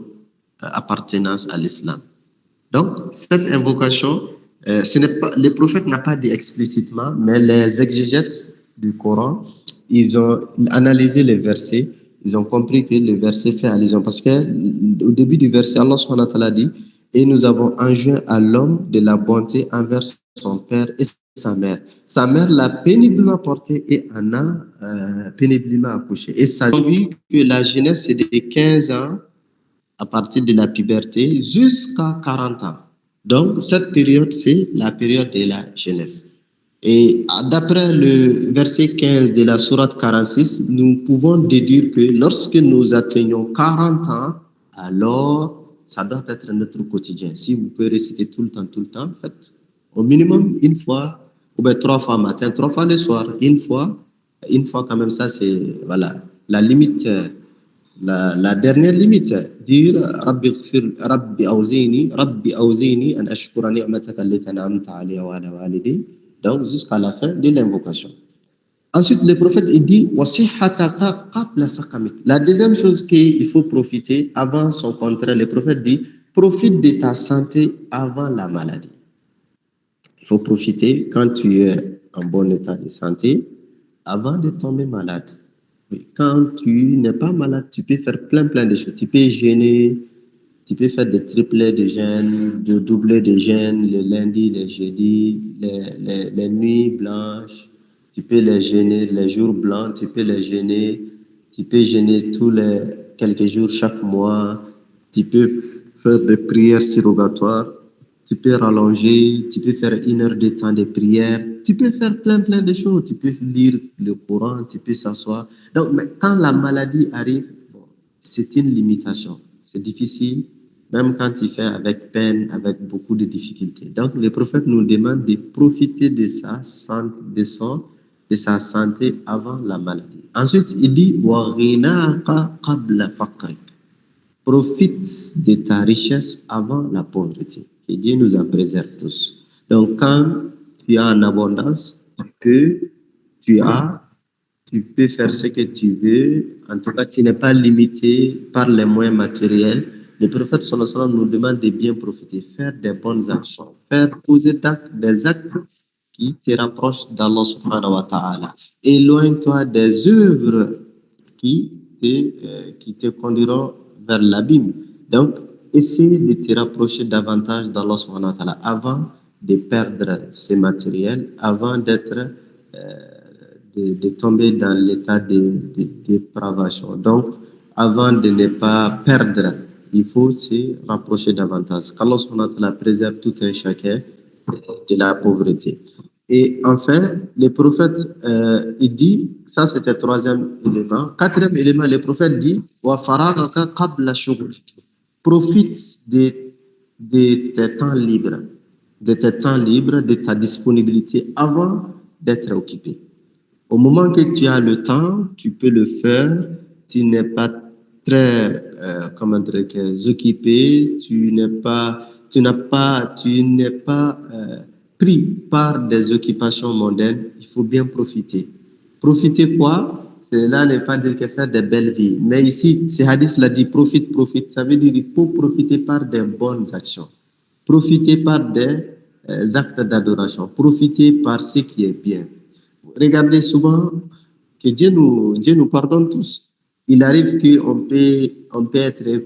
appartenance à l'islam. Donc, cette invocation, le prophète n'a pas dit explicitement, mais les exégètes du Coran, ils ont analysé les versets, ils ont compris que le verset fait allusion. Parce que au début du verset, Allah subhanahu wa ta'ala dit « Et nous avons enjoint à l'homme de la bonté envers son père et sa mère. Sa mère l'a péniblement porté et en a péniblement accouché. » Et ça dit que la jeunesse, c'est de 15 ans à partir de la puberté jusqu'à 40 ans. Donc, cette période, c'est la période de la jeunesse. Et d'après le verset 15 de la sourate 46, nous pouvons déduire que lorsque nous atteignons 40 ans, alors ça doit être notre quotidien. Si vous pouvez réciter tout le temps, faites au minimum une fois, ou bien 3 fois matin, 3 fois le soir, une fois quand même, ça c'est voilà, la limite. La dernière limite, dire Rabbi awzini an ashkura ni'mataka allati an'amta alayya wa ala walidi, donc jusqu'à la fin de l'invocation. Ensuite, le prophète il dit wasihhataka qabla sakamik. La deuxième chose qu'il faut profiter avant son contraire, le prophète dit profite de ta santé avant la maladie. Il faut profiter quand tu es en bon état de santé avant de tomber malade. Quand tu n'es pas malade, tu peux faire plein de choses. Tu peux jeûner, tu peux faire des triplets de jeûne, de doublés de jeûne, les lundis, les jeudis, les nuits blanches. Tu peux les jeûner, les jours blancs, tu peux les jeûner. Tu peux jeûner tous les quelques jours chaque mois. Tu peux faire des prières surrogatoires. Tu peux rallonger, tu peux faire 1 heure de temps de prière, tu peux faire plein de choses, tu peux lire le Coran, tu peux s'asseoir. Donc, mais quand la maladie arrive, bon, c'est une limitation, c'est difficile, même quand tu fais avec peine, avec beaucoup de difficultés. Donc, le prophète nous demande de profiter de sa santé, de sa santé avant la maladie. Ensuite, il dit wa ghinaka qabla faqrik. Profite de ta richesse avant la pauvreté. Que Dieu nous en préserve tous. Donc, quand tu as en abondance, tu peux faire ce que tu veux. En tout cas, tu n'es pas limité par les moyens matériels. Le prophète sallallahu alayhi wa sallam nous demande de bien profiter, faire des bonnes actions, poser des actes qui te rapprochent d'Allah subhanahu wa ta'ala. Éloigne-toi des œuvres qui te conduiront vers l'abîme. Donc, essaye de te rapprocher davantage d'Allah subhanahu wa ta'ala avant de perdre ses matériels, avant de tomber dans l'état de dépravation. Donc, avant de ne pas perdre, il faut se rapprocher davantage. Qu'Allah subhanahu wa ta'ala préserve tout un chacun de la pauvreté. Et enfin, le prophète, il dit, ça c'était le 3e élément. 4e élément, le prophète dit, profite de tes temps libres, de ta disponibilité avant d'être occupé. Au moment que tu as le temps, tu peux le faire, tu n'es pas très, occupé, tu n'es pas pris par des occupations mondaines, il faut bien profiter. Profiter quoi? Cela n'est pas dire que faire des belles vies. Mais ici, ce hadith l'a dit, profite. Ça veut dire qu'il faut profiter par des bonnes actions. Profiter par des actes d'adoration. Profiter par ce qui est bien. Regardez souvent que Dieu nous pardonne tous. Il arrive qu'on peut être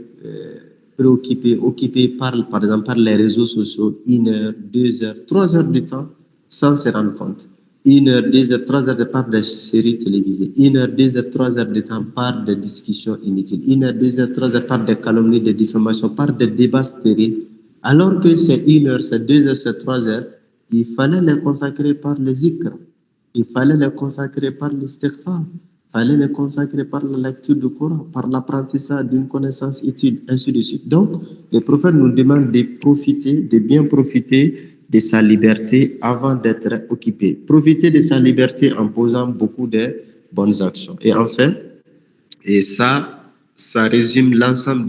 occupé par exemple par les réseaux sociaux 1 heure, 2 heures, 3 heures de temps sans se rendre compte. 1 heure, 2 heures, 3 heures de par des séries télévisées. 1 heure, 2 heures, 3 heures de temps par des discussions inutiles. 1 heure, 2 heures, 3 heures par des calomnies, des diffamations, par des débats stériles. Alors que c'est 1 heure, c'est 2 heures, c'est 3 heures, il fallait les consacrer par les zikr. Il fallait les consacrer par l'istighfar. Il fallait les consacrer par la lecture du Coran, par l'apprentissage d'une connaissance utile, ainsi de suite. Donc, le prophète nous demande de bien profiter de sa liberté avant d'être occupé. Profiter de sa liberté en posant beaucoup de bonnes actions. Et enfin, ça résume l'ensemble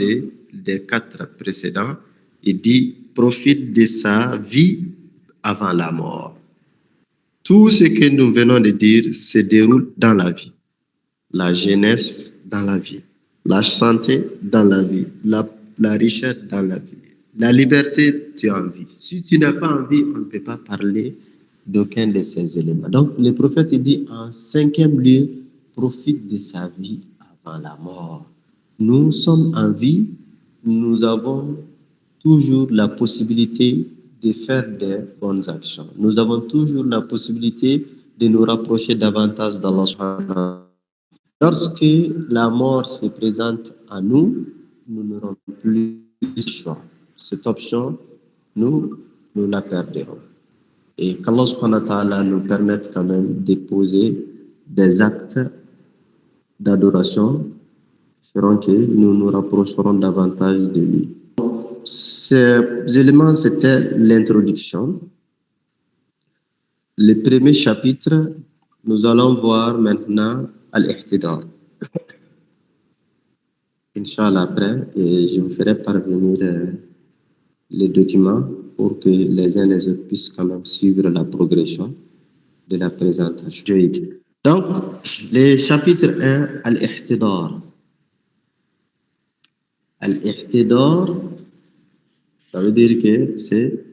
des 4 précédents. Il dit, profite de sa vie avant la mort. Tout ce que nous venons de dire se déroule dans la vie. La jeunesse dans la vie. La santé dans la vie, la richesse dans la vie. La liberté, tu as envie. Si tu n'as pas envie, on ne peut pas parler d'aucun de ces éléments. Donc, le prophète dit en cinquième lieu, profite de sa vie avant la mort. Nous sommes en vie, nous avons toujours la possibilité de faire des bonnes actions. Nous avons toujours la possibilité de nous rapprocher davantage d'Allah subhanahu wa ta'ala. Lorsque la mort se présente à nous, nous n'aurons plus de choix. Cette option, nous la perdrons. Et qu'Allah subhanahu wa ta'ala nous permette quand même de poser des actes d'adoration qui feront que nous nous rapprocherons davantage de lui. Ces éléments, c'était l'introduction. Le premier chapitre, nous allons voir maintenant Al-Ihtidar. Inch'Allah, après, et je vous ferai parvenir les documents pour que les uns et les autres puissent quand même suivre la progression de la présentation. Donc, le chapitre 1, Al-Ihtidar. Al-Ihtidar, ça veut dire que c'est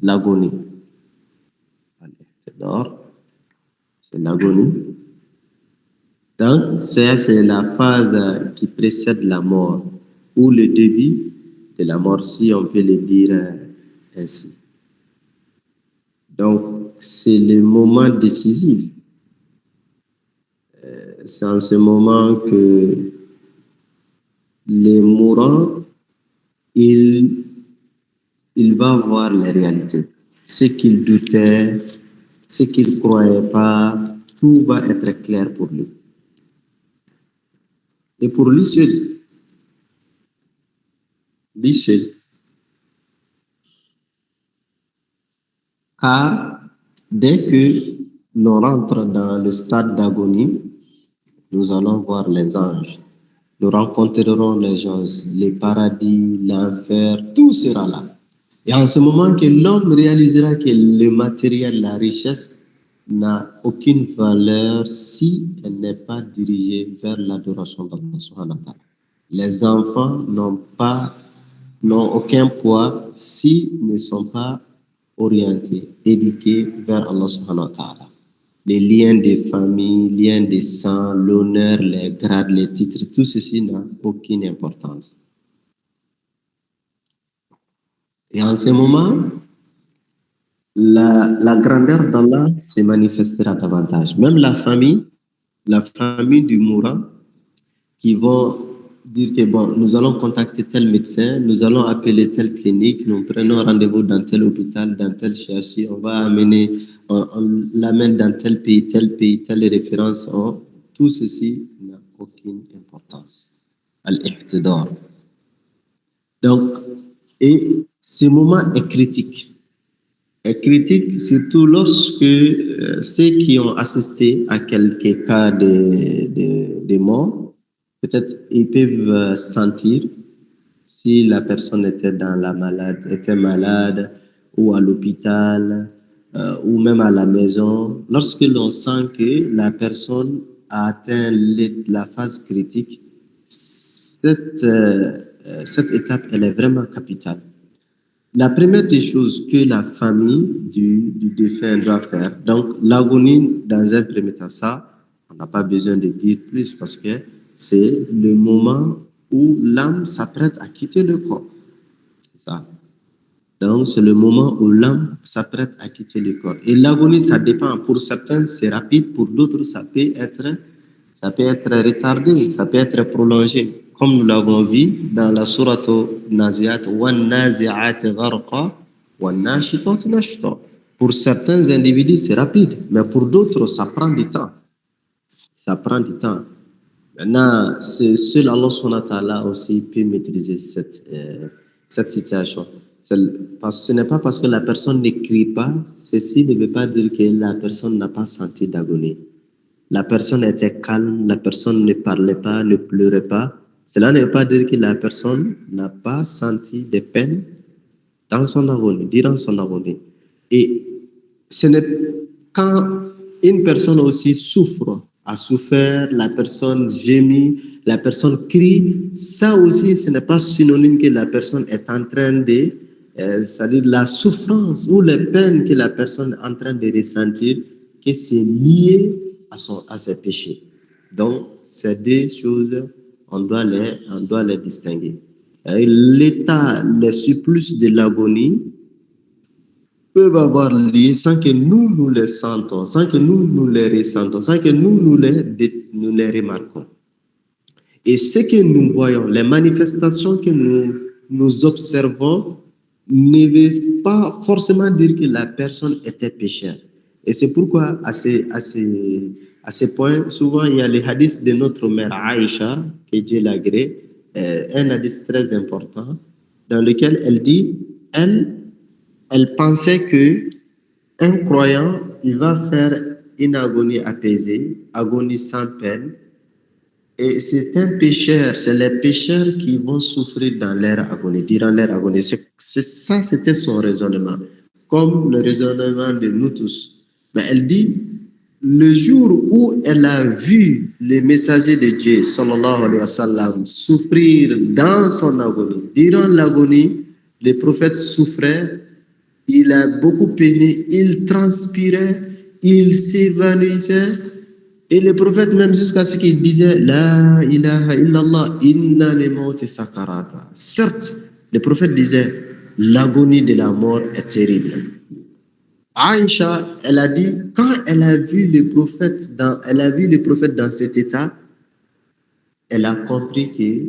l'agonie. Al-Ihtidar, c'est l'agonie. Donc, c'est la phase qui précède la mort, ou le début de la mort, si on peut le dire ainsi. Donc, c'est le moment décisif. C'est en ce moment que les mourants, il va voir les réalités. Ce qu'il doutait, ce qu'il ne croyait pas, tout va être clair pour lui. Et pour lui seul. Car dès que l'on rentre dans le stade d'agonie, nous allons voir les anges. Nous rencontrerons les gens, les paradis, l'enfer, tout sera là. Et en ce moment que l'homme réalisera que le matériel, la richesse, n'a aucune valeur si elle n'est pas dirigée vers l'adoration d'Allah subhanahu wa ta'ala. Les enfants n'ont aucun poids s'ils ne sont pas orientés, éduqués vers Allah subhanahu wa ta'ala. Les liens de famille, liens de sang, l'honneur, les grades, les titres, tout ceci n'a aucune importance. Et en ce moment, la grandeur d'Allah se manifestera davantage. Même la famille du mourant, qui vont dire que bon, nous allons contacter tel médecin, nous allons appeler telle clinique, nous prenons rendez-vous dans tel hôpital, dans tel CHU, on va amener, on l'amène dans tel pays, telle référence, tout ceci n'a aucune importance. Al-Ihtidar. Donc, et ce moment est critique. Est critique surtout lorsque ceux qui ont assisté à quelques cas de mort, peut-être ils peuvent sentir si la personne était malade ou à l'hôpital ou même à la maison. Lorsque l'on sent que la personne a atteint la phase critique, cette étape, elle est vraiment capitale. La première des choses que la famille du défunt doit faire, donc l'agonie dans un premier temps, ça, on n'a pas besoin de dire plus parce que c'est le moment où l'âme s'apprête à quitter le corps. C'est ça. Donc, c'est le moment où l'âme s'apprête à quitter le corps. Et l'agonie, ça dépend. Pour certains, c'est rapide. Pour d'autres, ça peut être retardé. Ça peut être prolongé. Comme nous l'avons vu dans la sourate Naziat, وَالنَّازِعَاتِ غَرْقًا وَالنَّاشِطَاتِ نَشْطًا. Pour certains individus, c'est rapide. Mais pour d'autres, ça prend du temps. Ça prend du temps. Maintenant, c'est seul Allah subhanahu wa ta'ala aussi peut maîtriser cette situation. Ce n'est pas parce que la personne ne crie pas, ceci ne veut pas dire que la personne n'a pas senti d'agonie. La personne était calme, la personne ne parlait pas, ne pleurait pas. Cela ne veut pas dire que la personne n'a pas senti de peine dans son agonie, durant son agonie. Et ce n'est quand une personne aussi souffre a souffert, la personne gémit, la personne crie, ça aussi, ce n'est pas synonyme que la personne est en train de, c'est-à-dire la souffrance ou les peines que la personne est en train de ressentir, que c'est lié à ses péchés. Donc, ces deux choses, on doit les distinguer. L'état, les surplus de l'agonie peuvent avoir lieu sans que nous les sentons, sans que nous les ressentons, sans que nous les remarquons. Et ce que nous voyons, les manifestations que nous observons, ne veut pas forcément dire que la personne était pécheur. Et c'est pourquoi, à ces points, souvent, il y a les hadiths de notre mère Aïcha, que Dieu l'agrée, un hadith très important, dans lequel elle dit, elle pensait que un croyant, il va faire une agonie apaisée, agonie sans peine, et c'est un pécheur, c'est les pécheurs qui vont souffrir dans leur agonie, durant leur agonie. Ça, c'était son raisonnement, comme le raisonnement de nous tous. Mais elle dit, le jour où elle a vu les messagers de Dieu, sallallahu alayhi wa sallam, souffrir dans son agonie, durant l'agonie, les prophètes souffraient, il a beaucoup peiné, il transpirait, il s'évanouissait. Et le prophète, même jusqu'à ce qu'il disait La ilaha illallah, inna li mawti sakarata. Certes, le prophète disait l'agonie de la mort est terrible. Aïcha, elle a dit, quand elle a vu le prophète dans cet état, elle a compris que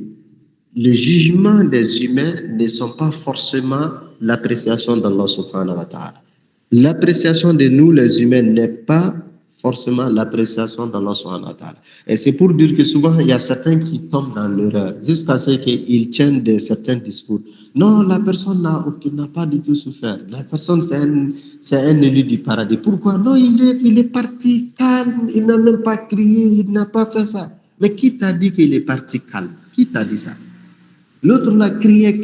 le jugement des humains ne sont pas forcément l'appréciation d'Allah subhanahu wa ta'ala. L'appréciation de nous, les humains, n'est pas forcément l'appréciation d'Allah subhanahu wa ta'ala. Et c'est pour dire que souvent, il y a certains qui tombent dans l'erreur, jusqu'à ce qu'ils tiennent certains discours. Non, la personne n'a pas du tout souffert. La personne, c'est un élu du paradis. Pourquoi? Non, il est parti calme, il n'a même pas crié, il n'a pas fait ça. Mais qui t'a dit qu'il est parti calme? Qui t'a dit ça? L'autre l'a crié,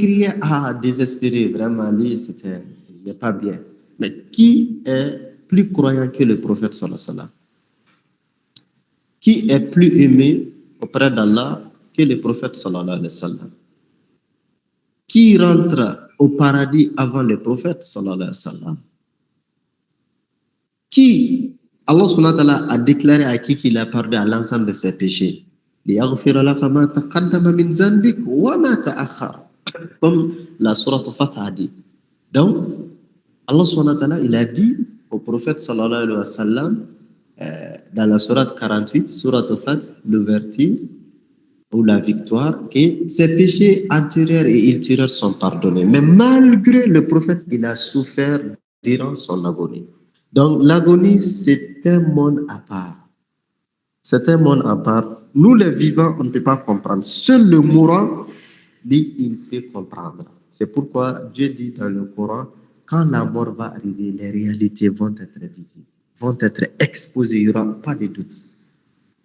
désespéré, vraiment, lui, il n'est pas bien. Mais qui est plus croyant que le prophète sallallahu alayhi wa sallam? Qui est plus aimé auprès d'Allah que le prophète sallallahu alayhi wa sallam? Qui rentre au paradis avant le prophète sallallahu alayhi wa sallam? Qui, Allah subhanahu wa ta'ala a déclaré à qui qu'il a pardonné à l'ensemble de ses péchés? Comme la sourate Fatah dit. Donc, Allah subhanahu wa ta'ala, il a dit au prophète sallallahu alayhi wa sallam, dans la sourate 48, sourate Fatah, l'ouverture ou la victoire, que ses péchés antérieurs et ultérieurs sont pardonnés. Mais malgré le prophète, il a souffert durant son agonie. Donc, l'agonie, c'est un monde à part. C'est un monde à part. Nous, les vivants, on ne peut pas comprendre. Seul le mourant, lui, il peut comprendre. C'est pourquoi Dieu dit dans le Coran, quand la mort va arriver, les réalités vont être visibles, vont être exposées, il n'y aura pas de doute.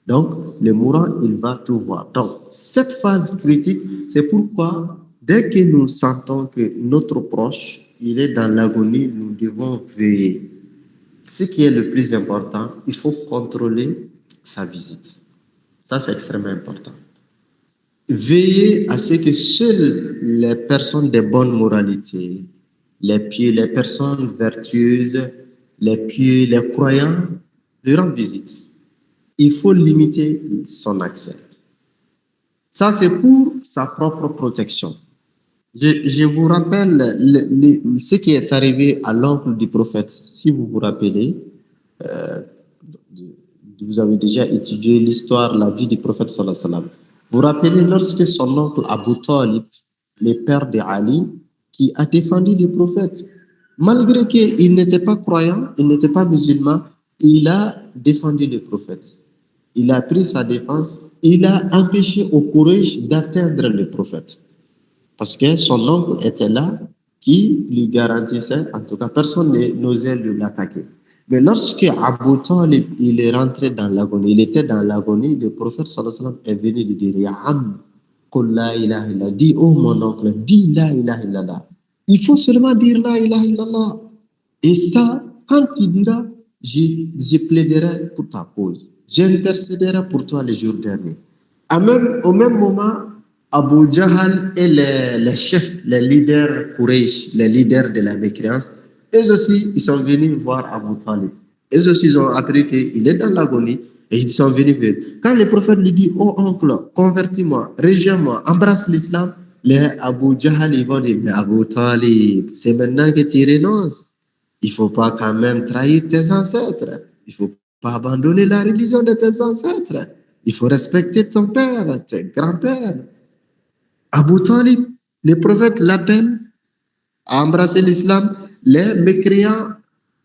Donc, le mourant, il va tout voir. Donc, cette phase critique, c'est pourquoi, dès que nous sentons que notre proche, il est dans l'agonie, nous devons veiller. Ce qui est le plus important, il faut contrôler sa visite. Ça, c'est extrêmement important. Veillez à ce que seules les personnes de bonne moralité, les personnes vertueuses, les pieux, les croyants, lui rendent visite. Il faut limiter son accès. Ça, c'est pour sa propre protection. Je vous rappelle ce qui est arrivé à l'oncle du prophète. Si vous vous rappelez, vous avez déjà étudié l'histoire, la vie du prophète sallallahu alayhi wa sallam. Vous vous rappelez lorsque son oncle Abu Talib, le père de Ali, qui a défendu le prophète, malgré qu'il n'était pas croyant, il n'était pas musulman, il a défendu le prophète. Il a pris sa défense, il a empêché au Quraysh d'atteindre le prophète. Parce que son oncle était là, qui lui garantissait, en tout cas, personne n'osait l'attaquer. Mais lorsque Abu Talib, il est rentré dans l'agonie, il était dans l'agonie, le prophète sallallahu alayhi wa sallam est venu lui dire, Ya Am, qul la ilaha illallah, dis, oh mon oncle, dis la ilaha illallah. Il faut seulement dire la ilaha illallah. Et ça, quand tu diras, je plaiderai pour ta cause. j'intercéderai pour toi les jours derniers. Au même moment, Abu Jahl et les chefs, les leaders Quraysh, les leaders de la mécréance, eux aussi, ils sont venus voir Abu Talib. Eux aussi, ils ont appris qu'il est dans l'agonie et ils sont venus vers. Quand le prophète lui dit, oh oncle, convertis-moi, rejoins-moi, embrasse l'islam, les Abu Jahl, ils vont dire, mais Abu Talib, c'est maintenant que tu renonces. Il ne faut pas quand même trahir tes ancêtres. Il ne faut pas abandonner la religion de tes ancêtres. Il faut respecter ton père, tes grands-pères. Abu Talib, le prophète l'appelle à embrasser l'islam. Les mécréants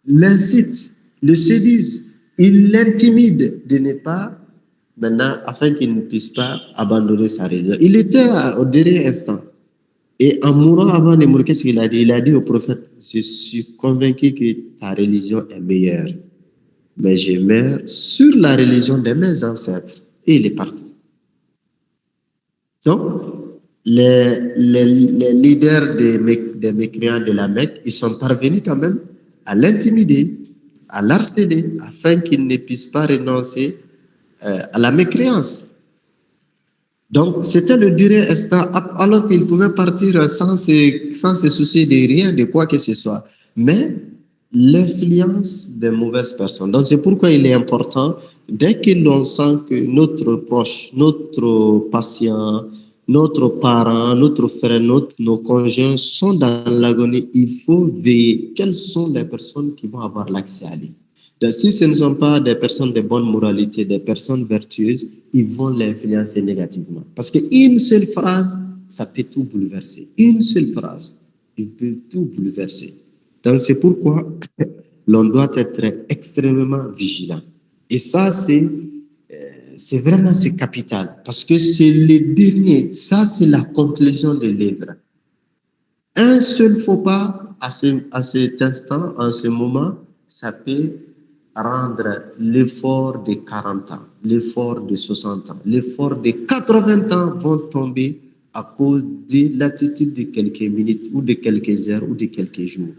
l'incitent, le séduisent. Ils l'intimident de ne pas, maintenant, afin qu'il ne puisse pas abandonner sa religion. Il était au dernier instant. Et en mourant avant de mourir, qu'est-ce qu'il a dit? Il a dit au prophète, je suis convaincu que ta religion est meilleure. Mais je meurs sur la religion de mes ancêtres. Et il est parti. Donc, les leaders des mécréants de la Mecque, ils sont parvenus quand même à l'intimider, à l'harceler, afin qu'il ne puisse pas renoncer à la mécréance. Donc, c'était le dernier instant, alors qu'il pouvait partir sans se soucier de rien, de quoi que ce soit. Mais l'influence des mauvaises personnes. Donc, c'est pourquoi il est important, dès que l'on sent que notre proche, notre patient, notre parent, notre frère, nos conjoints sont dans l'agonie, il faut veiller. Quelles sont les personnes qui vont avoir l'accès à lui? Donc, si ce ne sont pas des personnes de bonne moralité, des personnes vertueuses, ils vont l'influencer négativement. Parce qu'une seule phrase, ça peut tout bouleverser. Une seule phrase, il peut tout bouleverser. Donc, c'est pourquoi l'on doit être extrêmement vigilant. Et ça, c'est vraiment capital. Parce que c'est le dernier, ça, c'est la conclusion de l'œuvre. Un seul faux pas à cet instant, en ce moment, ça peut rendre l'effort de 40 ans, l'effort de 60 ans, l'effort de 80 ans vont tomber à cause de l'attitude de quelques minutes ou de quelques heures ou de quelques jours.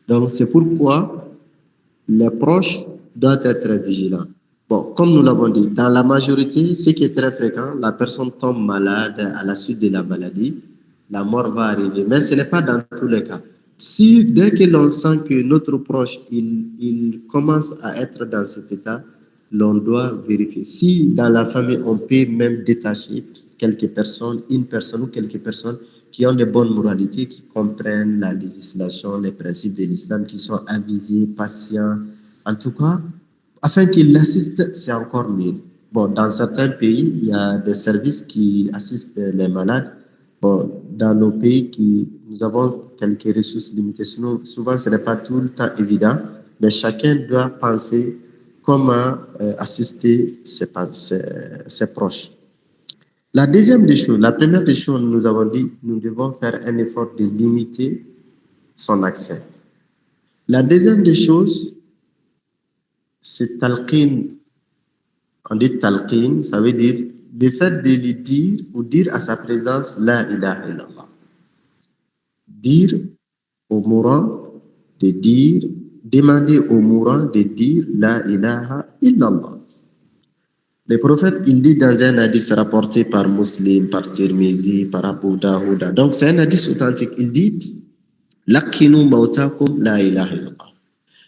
Donc, c'est pourquoi les proches doivent être vigilants. Bon, comme nous l'avons dit, dans la majorité, ce qui est très fréquent, la personne tombe malade à la suite de la maladie, la mort va arriver, mais ce n'est pas dans tous les cas. Si dès que l'on sent que notre proche, il commence à être dans cet état, l'on doit vérifier. Si dans la famille, on peut même détacher quelques personnes, une personne ou quelques personnes qui ont de bonnes moralités, qui comprennent la législation, les principes de l'islam, qui sont avisés, patients, en tout cas, afin qu'ils l'assistent, c'est encore mieux. Bon, dans certains pays, il y a des services qui assistent les malades. Bon, dans nos pays, nous avons quelques ressources limitées. Souvent, ce n'est pas tout le temps évident, mais chacun doit penser comment assister ses proches. La deuxième des choses, la première des choses, nous avons dit, nous devons faire un effort de limiter son accès. La deuxième des choses, c'est talqin. On dit talqin, ça veut dire le fait de lui dire ou dire à sa présence la ilaha illallah. Dire au mourant de dire, demander au mourant de dire la ilaha illallah. Le prophète, il dit dans un hadith rapporté par Muslim, par Tirmizi, par Abu Daouda. Donc, c'est un hadith authentique. Il dit Lakinu mautakum la ilaha illallah.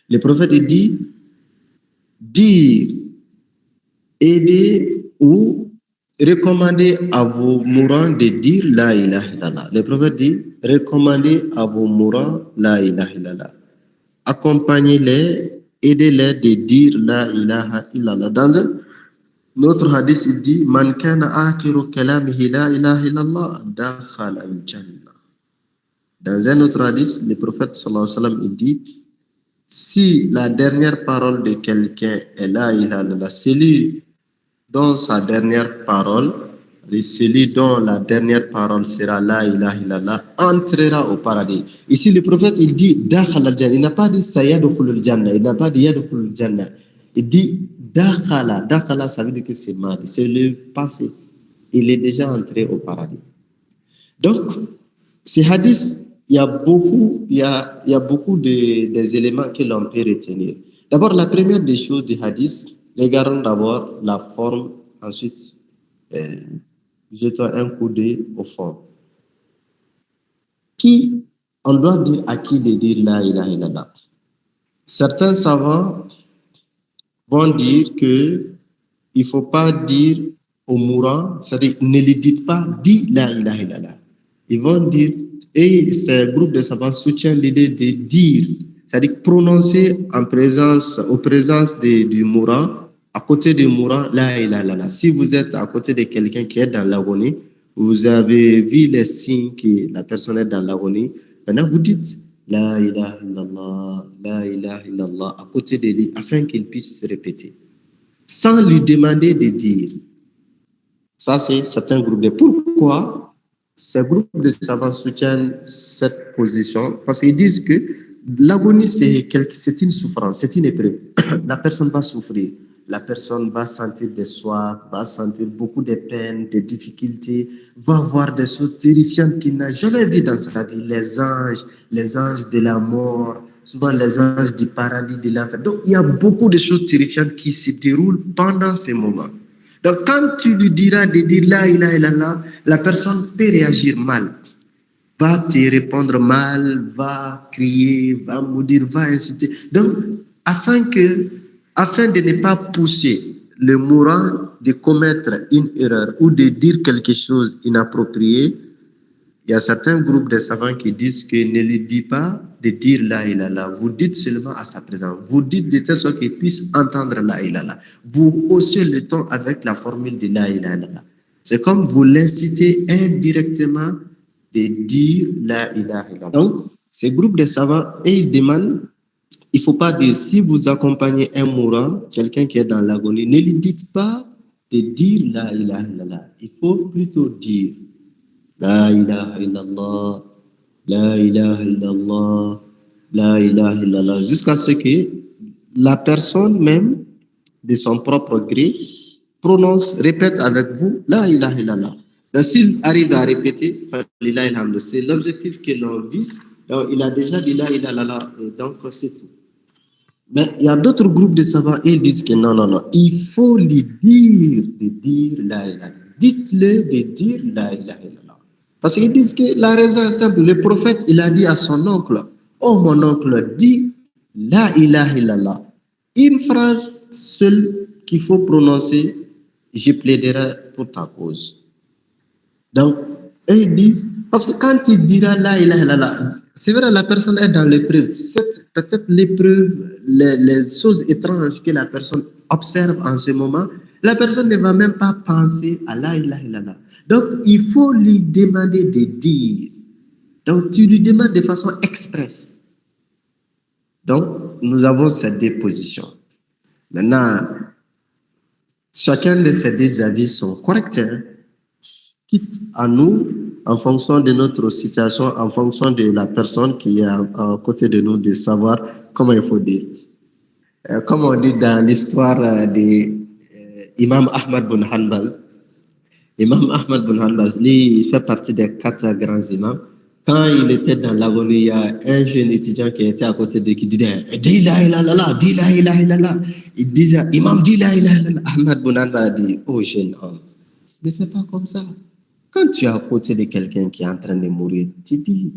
Le prophète, il dit dire, aider ou recommander à vos mourants de dire la ilaha illallah. Le prophète dit recommandez à vos mourants la ilaha illallah. Accompagnez-les, aidez-les de dire la ilaha illallah. Dans notre hadith, il dit Man kana akhiru kalamihi la ilaha illallah dakhala al-jannah. Dans un autre hadith, le prophète sallallahu alayhi wa sallam, il dit si la dernière parole de quelqu'un est la ilaha illallah, celui dont sa dernière parole, celui dont la dernière parole sera la ilaha illallah, entrera au paradis. Ici, le prophète, il dit dakhala al-jannah. Il n'a pas dit sayadkhulul jannah. Il n'a pas dit yadkhulul jannah. Il dit dakhala. Dakhala, ça veut dire que c'est mal. C'est le passé. Il est déjà entré au paradis. Donc, ces hadiths, il y a beaucoup des éléments que l'on peut retenir. D'abord, la première des choses du hadith, Regardons d'abord la forme, ensuite, jetons un coup d'œil au fond. On doit dire à qui de dire la ilaha illallah. Certains savants vont dire que il faut pas dire aux mourants, c'est-à-dire ne le dites pas, dis la ilaha illallah. Ils vont dire, et ce groupe de savants soutient l'idée de dire, c'est-à-dire prononcer aux présences du mourant, à côté du mourant, la ilaha illallah. Si vous êtes à côté de quelqu'un qui est dans l'agonie, vous avez vu les signes que la personne est dans l'agonie, maintenant vous dites la ilaha illallah, la ilaha illallah, à côté de lui, afin qu'il puisse se répéter, sans lui demander de dire. Ça, c'est certains groupes de... Pourquoi ces groupes de savants soutiennent cette position? Parce qu'ils disent que l'agonie, c'est une souffrance, c'est une épreuve. La personne va souffrir, la personne va sentir des soifs, va sentir beaucoup de peines, des difficultés, va voir des choses terrifiantes qu'il n'a jamais vues dans sa vie. Les anges de la mort, souvent les anges du paradis, de l'enfer. Donc, il y a beaucoup de choses terrifiantes qui se déroulent pendant ces moments. Donc, quand tu lui diras de dire la ilaha illallah, la personne peut réagir mal, va te répondre mal, va crier, va maudire, va insulter. Donc, afin de ne pas pousser le mourant de commettre une erreur ou de dire quelque chose inapproprié, il y a certains groupes de savants qui disent que ne lui dit pas de dire la ilaha, vous dites seulement à sa présence. Vous dites de telle sorte qu'il puisse entendre la ilaha. Vous haussez le ton avec la formule de la ilaha. C'est comme vous l'incitez indirectement de dire la ilaha. Donc, ces groupes de savants, ils demandent, il ne faut pas dire, si vous accompagnez un mourant, quelqu'un qui est dans l'agonie, ne lui dites pas de dire la ilaha. Il faut plutôt dire la ilaha illallah, la ilaha illallah, la ilaha illallah, jusqu'à ce que la personne même, de son propre gré, répète avec vous la ilaha illallah. Donc, s'il arrive à répéter, c'est l'objectif que l'on vise. Donc, il a déjà dit la ilaha illallah, donc c'est tout. Mais il y a d'autres groupes de savants, ils disent que non, il faut lui dire de dire la ilaha. Dites-le de dire la ilaha illallah. Parce qu'ils disent que la raison est simple. Le prophète, il a dit à son oncle, oh mon oncle, dis la ilaha illallah. Une phrase seule qu'il faut prononcer, je plaiderai pour ta cause. Donc, eux ils disent, parce que quand il dira la ilaha illallah, c'est vrai, la personne est dans l'épreuve. Peut-être l'épreuve, les choses étranges que la personne observe en ce moment, la personne ne va même pas penser à la ilaha illallah. Donc, il faut lui demander de dire. Donc, tu lui demandes de façon expresse. Donc, nous avons ces deux positions. Maintenant, chacun de ces deux avis sont corrects. Quitte à nous, en fonction de notre situation, en fonction de la personne qui est à côté de nous, de savoir comment il faut dire. Comme on dit dans l'histoire d'Imam Ahmad bin Hanbal, Imam Ahmad bin Hanbal, lui, il fait partie des 4 grands imams. Quand il était dans l'agonie, il y a un jeune étudiant qui était à côté de lui qui disait « Dis la ilaha illallah, dis la ilaha illallah ». Il disait « Imam, dis la ilaha illallah ». Ahmad bin Hanbal a dit « Oh jeune homme, ne fais pas comme ça. Quand tu es à côté de quelqu'un qui est en train de mourir, tu dis,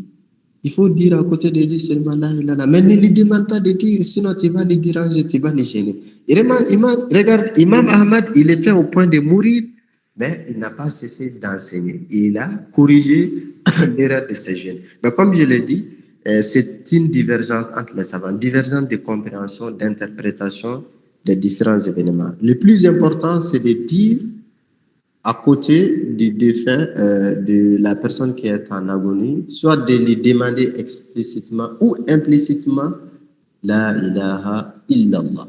il faut dire à côté de lui seulement la ilaha illallah. Mais ne lui demande pas de dire, sinon tu vas le déranger, tu vas le gêner. Regarde, Imam Ahmad, il était au point de mourir, mais il n'a pas cessé d'enseigner. Il a corrigé l'erreur de ces jeunes. Mais comme je l'ai dit, c'est une divergence entre les savants, divergence de compréhension, d'interprétation des différents événements. Le plus important, c'est de dire à côté du défunt, de la personne qui est en agonie, soit de lui demander explicitement ou implicitement la ilaha illallah.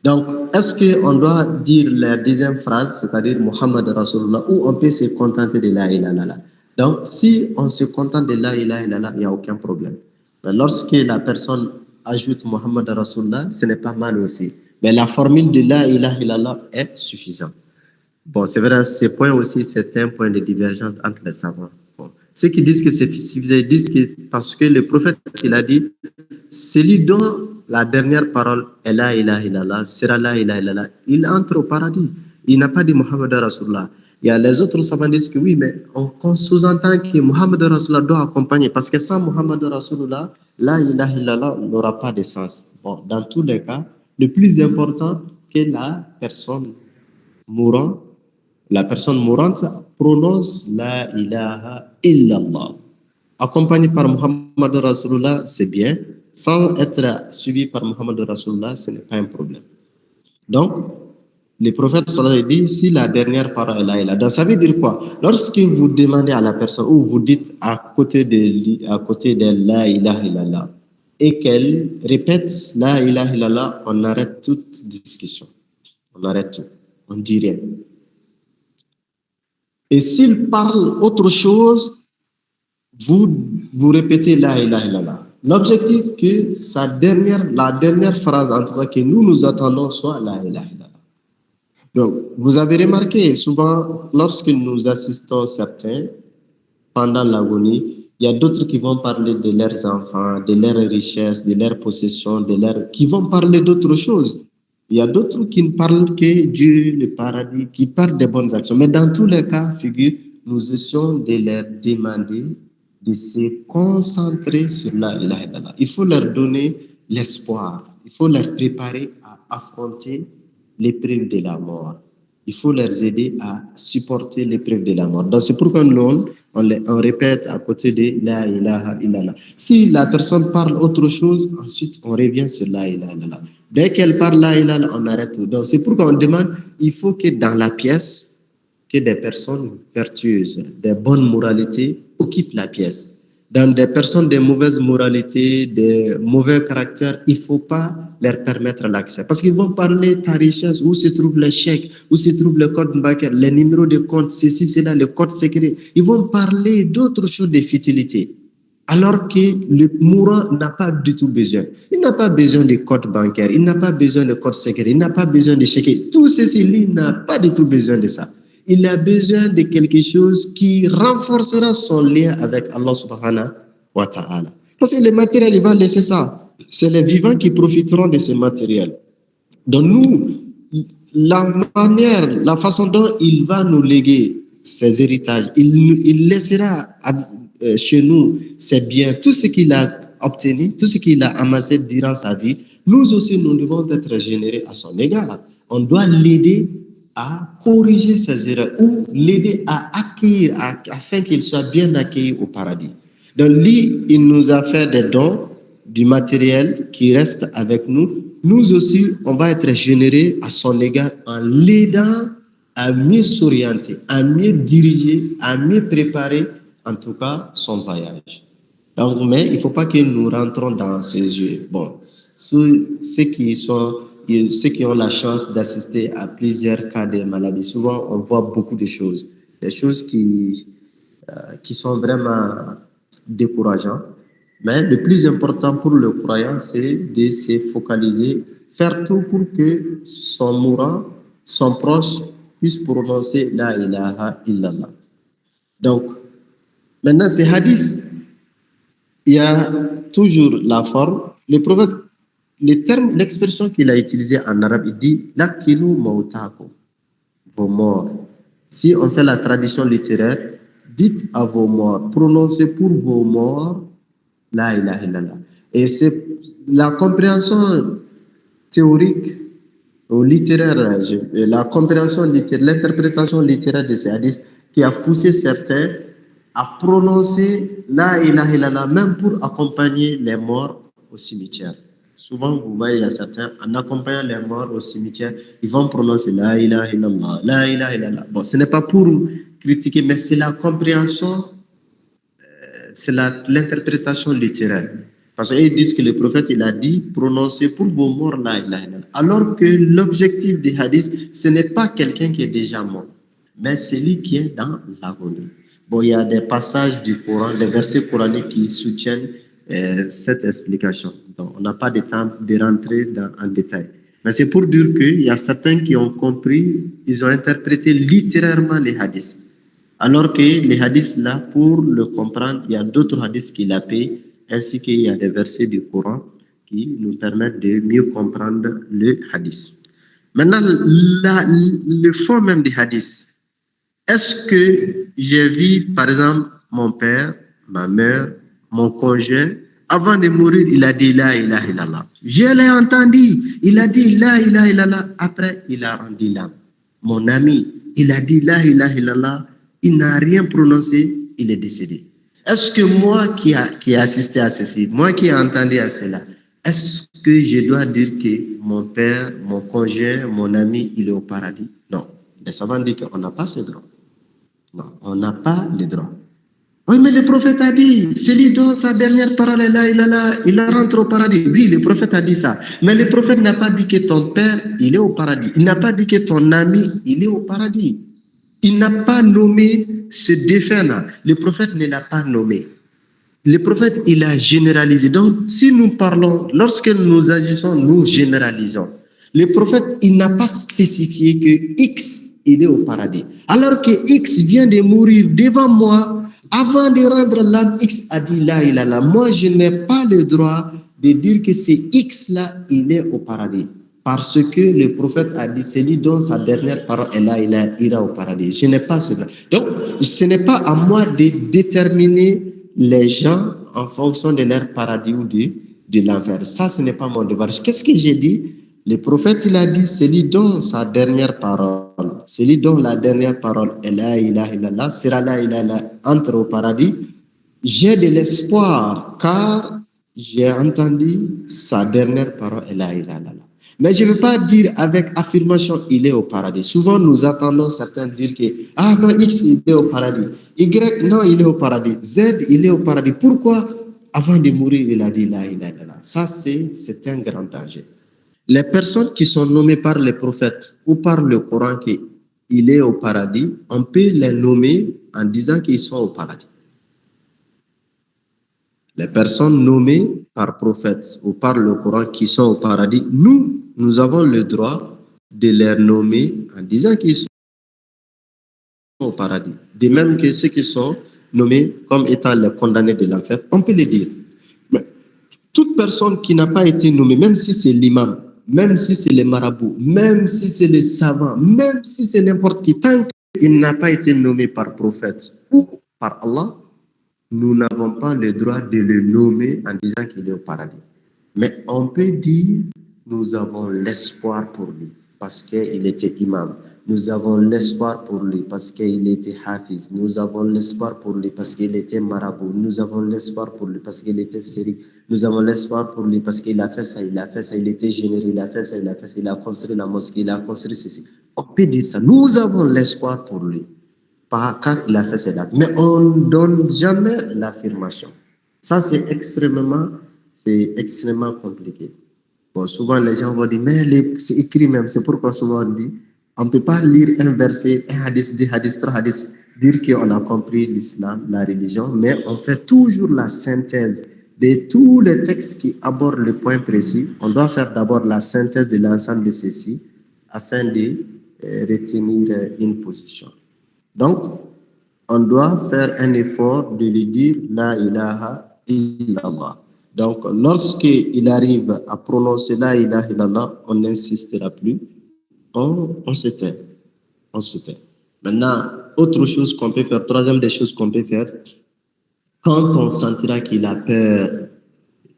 Donc, est-ce qu'on doit dire la deuxième phrase, c'est-à-dire Muhammad Rasulullah, ou on peut se contenter de la ilaha illallah? Donc, si on se contente de la ilaha illallah, il n'y a aucun problème. Mais lorsque la personne ajoute Muhammad Rasulullah, ce n'est pas mal aussi. Mais la formule de la ilaha illallah est suffisante. Bon, c'est vrai, ce point aussi, c'est un point de divergence entre les savants. Bon. Ceux qui disent que c'est suffisant, ils disent que parce que le prophète, il a dit, celui dont la dernière parole est la ilaha illallah, sera la ilaha illallah, il entre au paradis. Il n'a pas dit Muhammad Rasulullah. Il y a les autres savants disent que oui, mais on sous-entend que Muhammad Rasulullah doit accompagner, parce que sans Muhammad Rasulullah, la ilaha illallah n'aura pas de sens. Bon, dans tous les cas, le plus important que la personne mourante prononce la ilaha illallah. Accompagné par Muhammad Rasulullah, c'est bien. Sans être suivi par Muhammad Rasulullah, ce n'est pas un problème. Donc, le prophète sallallahu dit, si la dernière parole est la ilaha, donc ça veut dire quoi? Lorsque vous demandez à la personne, ou vous dites à côté de la ilaha illallah, et qu'elle répète la ilaha illallah, on arrête toute discussion. On arrête tout. On ne dit rien. Et s'il parle autre chose, vous répétez la ilaha illallah. L'objectif que la dernière phrase, en tout cas, que nous attendons, soit la ilaha illallah. Donc, vous avez remarqué, souvent, lorsque nous assistons certains, pendant l'agonie, il y a d'autres qui vont parler de leurs enfants, de leurs richesses, de leurs possessions, qui vont parler d'autres choses. Il y a d'autres qui ne parlent que Dieu, le paradis, qui parlent des bonnes actions. Mais dans tous les cas, nous essayons de leur demander de se concentrer sur la ilaha illallah. Il faut leur donner l'espoir. Il faut leur préparer à affronter l'épreuve de la mort. Il faut les aider à supporter l'épreuve de la mort. Donc, c'est pourquoi nous, on répète à côté de la ilaha illallah. Si la personne parle autre chose, ensuite, on revient sur la ilaha illallah. Dès qu'elle parle la ilaha illallah, on arrête tout. Donc, c'est pourquoi on demande, il faut que dans la pièce, que des personnes vertueuses, des bonnes moralités occupent la pièce. Dans des personnes de mauvaise moralité, de mauvais caractère, il ne faut pas leur permettre l'accès. Parce qu'ils vont parler de ta richesse, où se trouve le chèque, où se trouve le code bancaire, les numéros de compte, ceci, cela, le code secret. Ils vont parler d'autres choses de futilité. Alors que le mourant n'a pas du tout besoin. Il n'a pas besoin de code bancaire, il n'a pas besoin de code secret, il n'a pas besoin de chèque. Tout ceci, il n'a pas du tout besoin de ça. Il a besoin de quelque chose qui renforcera son lien avec Allah subhanahu wa ta'ala. Parce que le matériel, il va laisser ça. C'est les vivants qui profiteront de ce matériel. Donc nous, la façon dont il va nous léguer ses héritages, il laissera chez nous ses biens, tout ce qu'il a obtenu, tout ce qu'il a amassé durant sa vie. Nous aussi, nous devons être généreux à son égard. On doit l'aider à corriger ses erreurs ou l'aider à accueillir, afin qu'il soit bien accueilli au paradis. Donc lui, il nous a fait des dons, du matériel qui reste avec nous. Nous aussi, on va être généreux à son égard en l'aidant à mieux s'orienter, à mieux diriger, à mieux préparer, en tout cas, son voyage. Donc, mais il ne faut pas que nous rentrons dans ces jeux. Bon, ceux qui ont la chance d'assister à plusieurs cas de maladies, souvent on voit beaucoup de choses, des choses qui sont vraiment décourageantes. Mais le plus important pour le croyant, c'est de se focaliser, faire tout pour que son mourant, son proche, puisse prononcer la ilaha illallah. Donc, maintenant, ces hadiths, il y a toujours la forme. Le prophète, l'expression qu'il a utilisée en arabe, il dit « Lakilu mautakum » vos morts. Si on fait la tradition littéraire, dites à vos morts, prononcez pour vos morts la ilaha illallah. Et c'est la compréhension théorique ou littéraire, l'interprétation littéraire de ces hadiths qui a poussé certains à prononcer la ilaha illallah, même pour accompagner les morts au cimetière. Souvent, vous voyez, il y a certains, en accompagnant les morts au cimetière, ils vont prononcer la ilaha illallah, la ilaha illallah. Bon, ce n'est pas pour critiquer, mais c'est la compréhension, c'est l'interprétation littéraire. Parce qu'ils disent que le prophète, il a dit, prononcez pour vos morts la ilaha illallah. Alors que l'objectif des hadiths, ce n'est pas quelqu'un qui est déjà mort, mais celui qui est dans l'agonie. Bon, il y a des passages du Coran, des versets coraniques qui soutiennent cette explication. Donc, on n'a pas de temps de rentrer en détail. Mais c'est pour dire qu'il y a certains qui ont compris, ils ont interprété littérairement les hadiths. Alors que les hadiths là, pour le comprendre, il y a d'autres hadiths qui l'appellent, ainsi qu'il y a des versets du Coran qui nous permettent de mieux comprendre le hadith. Maintenant, le fond même du hadith. Est-ce que j'ai vu, par exemple, mon père, ma mère, mon conjoint, avant de mourir, il a dit La ilaha illallah. Je l'ai entendu, il a dit La ilaha illallah. Après, il a rendu l'âme. Mon ami, il a dit La ilaha illallah, il n'a rien prononcé, il est décédé. Est-ce que moi qui ai assisté à ceci, moi qui ai entendu à cela, est-ce que je dois dire que mon père, mon conjoint, mon ami, il est au paradis? Non. Les savants disent qu'on n'a pas ce droit. Non, on n'a pas le droit. Oui, mais le prophète a dit, celui dont sa dernière parole est là, il rentre au paradis. Oui, le prophète a dit ça. Mais le prophète n'a pas dit que ton père, il est au paradis. Il n'a pas dit que ton ami, il est au paradis. Il n'a pas nommé ce défunt-là. Le prophète ne l'a pas nommé. Le prophète, il a généralisé. Donc, si nous parlons, lorsque nous agissons, nous généralisons. Le prophète, il n'a pas spécifié que X, il est au paradis. Alors que X vient de mourir devant moi, avant de rendre l'âme, X a dit là, il a là. Moi, je n'ai pas le droit de dire que c'est X-là, il est au paradis. Parce que le prophète a dit, c'est lui dont sa dernière parole est là, il ira au paradis. Je n'ai pas ce droit. Donc, ce n'est pas à moi de déterminer les gens en fonction de leur paradis ou de l'enfer. Ça, ce n'est pas mon devoir. Qu'est-ce que j'ai dit? Le prophète, il a dit, c'est lui dont sa dernière parole, c'est lui dont la dernière parole est la ilaha illallah, sera la ilaha illallah, entre au paradis. J'ai de l'espoir car j'ai entendu sa dernière parole est la ilaha illallah. Mais je ne veux pas dire avec affirmation il est au paradis. Souvent, nous attendons certains dire que ah non, X il est au paradis, Y non, il est au paradis, Z il est au paradis. Pourquoi? Avant de mourir, il a dit la ilaha illallah. Ça, c'est un grand danger. Les personnes qui sont nommées par les prophètes ou par le Coran qu'il est au paradis, on peut les nommer en disant qu'ils sont au paradis. Les personnes nommées par prophètes ou par le Coran qui sont au paradis, nous avons le droit de les nommer en disant qu'ils sont au paradis. De même que ceux qui sont nommés comme étant les condamnés de l'enfer, on peut les dire. Mais toute personne qui n'a pas été nommée, même si c'est l'imam, même si c'est le marabout, même si c'est le savant, même si c'est n'importe qui, tant qu'il n'a pas été nommé par prophète ou par Allah, nous n'avons pas le droit de le nommer en disant qu'il est au paradis. Mais on peut dire, nous avons l'espoir pour lui parce qu'il était imam. Nous avons l'espoir pour lui parce qu'il était hafiz. Nous avons l'espoir pour lui parce qu'il était marabout. Nous avons l'espoir pour lui parce qu'il était sérieux. Nous avons l'espoir pour lui parce qu'il a fait ça, il était généreux, il a fait ça, il a construit la mosquée, il a construit ceci. On peut dire ça. Nous avons l'espoir pour lui. Pas quand il a fait cela. Mais on ne donne jamais l'affirmation. Ça, c'est extrêmement compliqué. Bon, souvent, les gens vont dire, mais c'est écrit même. C'est pourquoi souvent on dit, on ne peut pas lire un verset, un hadith, deux hadiths, trois hadiths, dire qu'on a compris l'islam, la religion, mais on fait toujours la synthèse de tous les textes qui abordent le point précis. On doit faire d'abord la synthèse de l'ensemble de ceci afin de retenir une position. Donc, on doit faire un effort de lui dire La ilaha illallah. Donc, lorsqu'il arrive à prononcer La ilaha illallah, on n'insistera plus, on se tait. On se tait. Maintenant, autre chose qu'on peut faire, troisième des choses qu'on peut faire, quand on sentira qu'il a peur,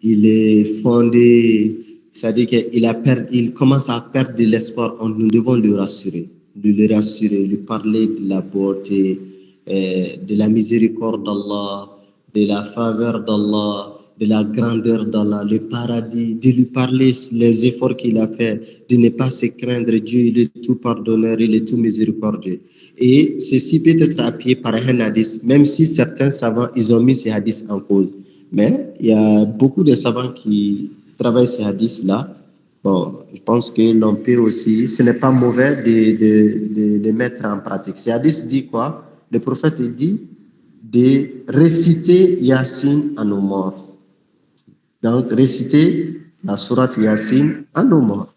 il est fondé, c'est-à-dire qu'il commence à perdre de l'espoir, nous devons le rassurer, lui parler de la beauté, de la miséricorde d'Allah, de la faveur d'Allah, de la grandeur d'Allah, le paradis, de lui parler les efforts qu'il a fait, de ne pas se craindre. Dieu, il est tout pardonneur, il est tout miséricordieux. Et ceci peut être appuyé par un hadith, même si certains savants, ils ont mis ces hadiths en cause. Mais il y a beaucoup de savants qui travaillent ces hadiths-là. Bon, je pense que l'on peut aussi, ce n'est pas mauvais de les mettre en pratique. Ces hadiths dit quoi? Le prophète dit de réciter Yassine à nos morts. Donc, réciter la sourate Yassine à nos morts.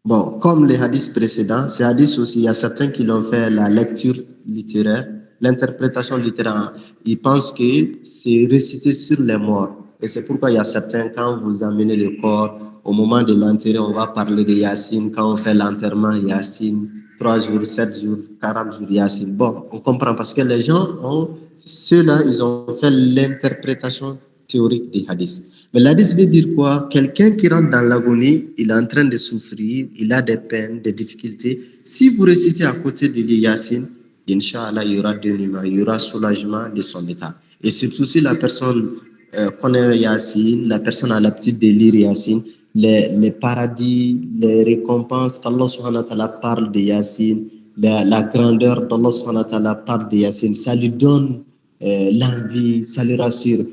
Bon, comme les hadiths précédents, ces hadiths aussi, il y a certains qui l'ont fait la lecture littéraire, l'interprétation littéraire. Ils pensent que c'est récité sur les morts. Et c'est pourquoi il y a certains, quand vous amenez le corps, au moment de l'enterrer, on va parler de Yassine. Quand on fait l'enterrement, Yassine, 3 jours, 7 jours, 40 jours, Yassine. Bon, on comprend parce que les gens ceux-là, ils ont fait l'interprétation théorique des hadiths. Mais l'hadith veut dire quoi? Quelqu'un qui rentre dans l'agonie, il est en train de souffrir, il a des peines, des difficultés. Si vous récitez à côté de lui Yassine, Inch'Allah, il y aura dénouement, il y aura soulagement de son état. Et surtout si la personne connaît Yassine, la personne a l'habitude de lire Yassine, les paradis, les récompenses qu'Allah subhanahu wa ta'ala parle de Yassine, la grandeur d'Allah subhanahu wa ta'ala parle de Yassine, ça lui donne l'envie, ça le rassure.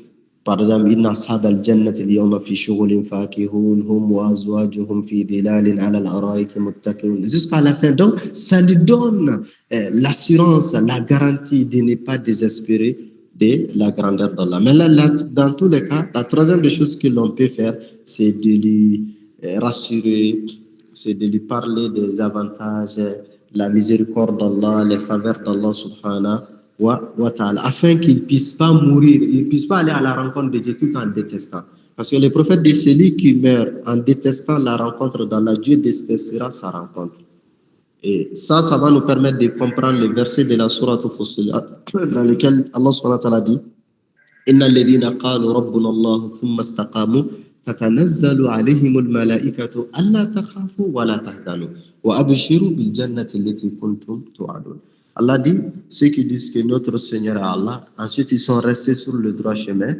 Par exemple, inna ashab al-jannati al-yawma fi shughulin fakihun hum wa azwajuhum fi dhilalin ala al-araiki muttaqun. Jusqu'à la fin. Donc, ça lui donne l'assurance, la garantie de ne pas désespérer de la grandeur d'Allah. Mais là, dans tous les cas, la troisième des choses que l'on peut faire, c'est de lui rassurer, c'est de lui parler des avantages, la miséricorde d'Allah, les faveurs d'Allah subhanahu wa ta'ala, afin qu'il ne puisse pas mourir, il ne puisse pas aller à la rencontre de Dieu tout en détestant. Parce que le prophète dit, celui qui meurt en détestant la rencontre d'Allah, Dieu détestera sa rencontre. Et ça va nous permettre de comprendre le verset de la sourate Fussilat, dans lequel Allah subhanahu wa ta'ala dit إن الذين قالوا ربنا الله ثم استقاموا تتنزل عليهم الملائكة ألا تخافوا ولا تحزنوا وأبشروا بالجنة التي كنتم توعدون. Allah dit, ceux qui disent que notre Seigneur est Allah, ensuite ils sont restés sur le droit chemin.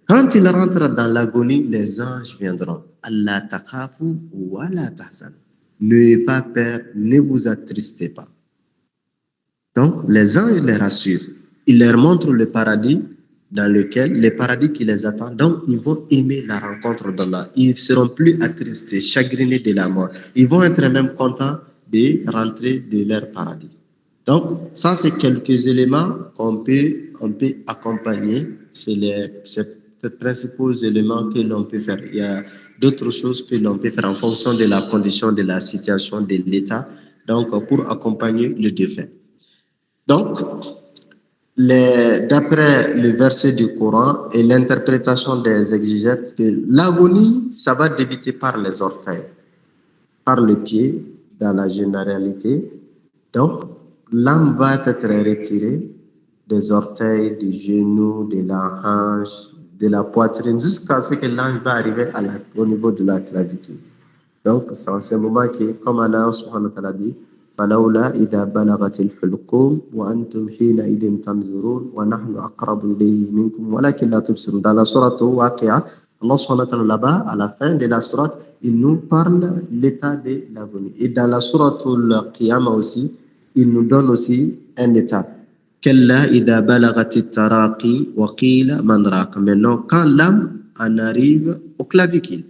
Quand ils rentrent dans l'agonie, les anges viendront. Allah takhafu wa la tahzanu. N'ayez pas peur, ne vous attristez pas. Donc, les anges les rassurent. Ils leur montrent le paradis les paradis qui les attendent. Donc, ils vont aimer la rencontre d'Allah. Ils ne seront plus attristés, chagrinés de la mort. Ils vont être même contents de rentrer de leur paradis. Donc, ça, c'est quelques éléments qu'on peut accompagner. C'est les principaux éléments que l'on peut faire. Il y a d'autres choses que l'on peut faire en fonction de la condition, de la situation, de l'état. Donc, pour accompagner le défunt. Donc, d'après le verset du Coran et l'interprétation des exégètes, que l'agonie, ça va débuter par les orteils, par le pied, dans la généralité. Donc, l'âme va être retirée des orteils, des genoux, de la hanche, de la poitrine, jusqu'à ce que l'âme va arriver au niveau de la clavicule. Donc, c'est en ce moment que, comme Allah subhanahu wa ta'ala dit, فلولا إذا بلغت الحلقوم وأنتم حينئذ تنظرون ونحن أقرب إليه منكم ولكن لا تبصرون. Dans la sourate Waqi'a, Allah subhanahu wa ta'ala là-bas, à la fin de la sourate, il nous parle l'état de l'agonie. Et dans la sourate Al-Qiyamah aussi, il nous donne aussi un état. كلا إذا بلغت التراقي وقيل من راق. Maintenant, quand l'âme en arrive au clavicule,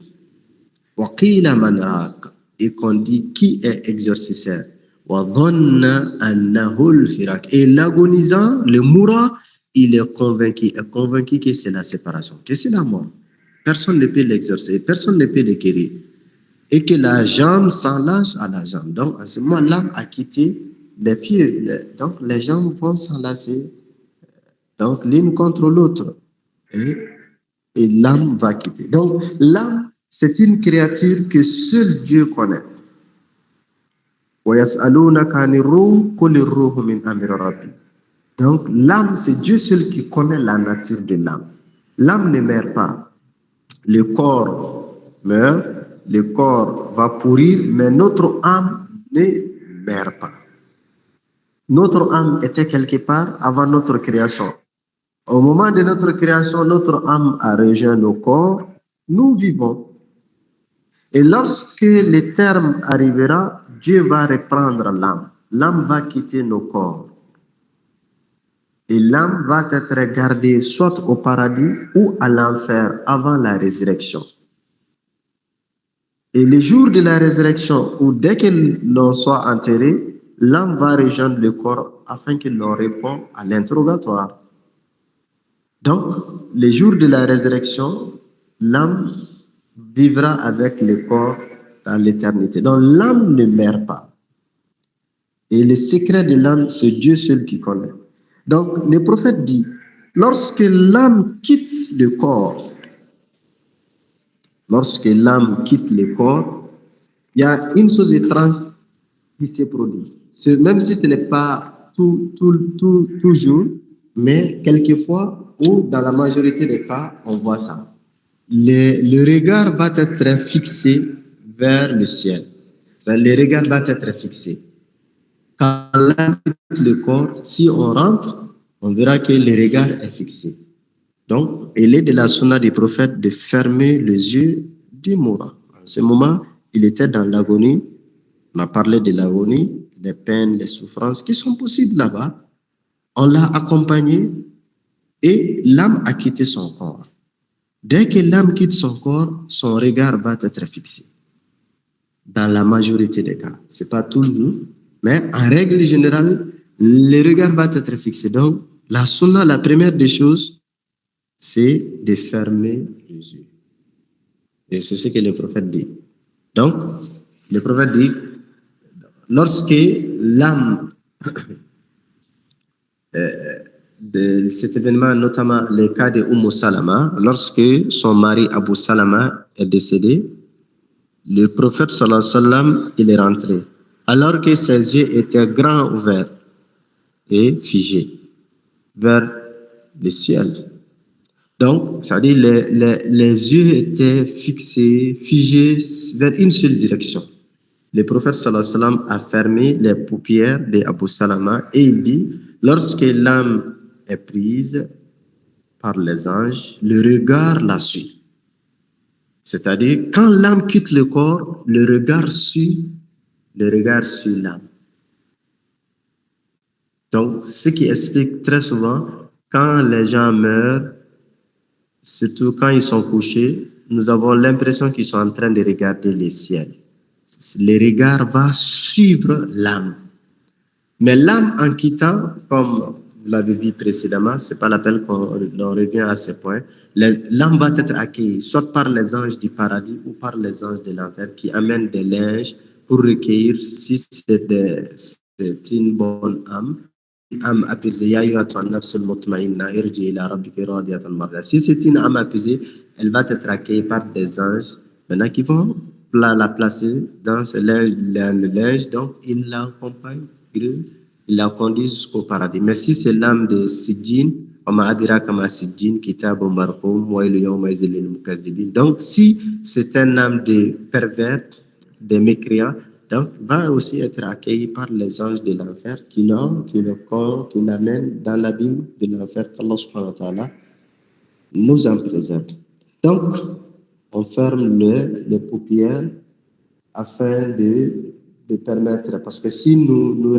وقيل من راق, et qu'on dit qui est exorciseur. Et l'agonisant, le mourant, il est convaincu que c'est la séparation, que c'est la mort. Personne ne peut l'exorcer, personne ne peut le guérir. Et que la jambe s'enlace à la jambe. Donc, à ce moment, l'âme a quitté les pieds. Donc, les jambes vont s'enlacer donc l'une contre l'autre. Et l'âme va quitter. Donc, l'âme, c'est une créature que seul Dieu connaît. Donc, l'âme, c'est Dieu seul qui connaît la nature de l'âme. L'âme ne meurt pas. Le corps meurt, le corps va pourrir, mais notre âme ne meurt pas. Notre âme était quelque part avant notre création. Au moment de notre création, notre âme a rejoint nos corps, nous vivons. Et lorsque le terme arrivera, Dieu va reprendre l'âme. L'âme va quitter nos corps. Et l'âme va être gardée soit au paradis ou à l'enfer avant la résurrection. Et le jour de la résurrection, ou dès que l'on soit enterré, l'âme va rejoindre le corps afin que l'on réponde à l'interrogatoire. Donc, le jour de la résurrection, l'âme vivra avec le corps dans l'éternité. Donc, l'âme ne meurt pas. Et le secret de l'âme, c'est Dieu seul qui connaît. Donc, le prophète dit, lorsque l'âme quitte le corps, lorsque l'âme quitte le corps, il y a une chose étrange qui se produit. Même si ce n'est pas toujours, mais quelquefois, ou dans la majorité des cas, on voit ça. Le regard va être fixé vers le ciel. Le regard va être fixé. Quand l'âme quitte le corps, si on rentre, on verra que le regard est fixé. Donc, il est de la sunna des prophètes de fermer les yeux du mourant. En ce moment, il était dans l'agonie. On a parlé de l'agonie, les peines, les souffrances qui sont possibles là-bas. On l'a accompagné et l'âme a quitté son corps. Dès que l'âme quitte son corps, son regard va être fixé. Dans la majorité des cas. Ce n'est pas toujours, mais en règle générale, le regard va être fixé. Donc, la sunna, la première des choses, c'est de fermer les yeux. Et c'est ce que le prophète dit. Donc, le prophète dit, lorsque l'âme de cet événement, notamment le cas de Salama, lorsque son mari Abu Salama est décédé, le prophète sallallahu alayhi wa sallam, il est rentré, alors que ses yeux étaient grands ouverts et figés vers le ciel. Donc, c'est-à-dire les yeux étaient fixés, figés vers une seule direction. Le prophète sallallahu alayhi wa sallam a fermé les paupières d'Abu Salama et il dit, lorsque l'âme est prise par les anges, le regard la suit. C'est-à-dire, quand l'âme quitte le corps, le regard suit l'âme. Donc, ce qui explique très souvent, quand les gens meurent, surtout quand ils sont couchés, nous avons l'impression qu'ils sont en train de regarder le ciel. Le regard va suivre l'âme. Mais l'âme en quittant, comme vous l'avez vu précédemment, ce n'est pas la peine qu'on revient à ce point, l'âme va être accueillie soit par les anges du paradis ou par les anges de l'enfer qui amènent des linges pour recueillir si c'est une bonne âme. Âme apaisée, si c'est une âme apaisée, elle va être accueillie par des anges maintenant qui vont la placer dans ce linge, donc ils l'accompagnent, ils la conduisent jusqu'au paradis. Mais si c'est l'âme de Sidjin, donc si c'est un âme de pervers, de mécréants, donc va aussi être accueilli par les anges de l'enfer qui l'amènent dans l'abîme de l'enfer, qu'Allah subhanahu wa ta'ala nous en préserve. Donc, on ferme les paupières afin de permettre, parce que si nous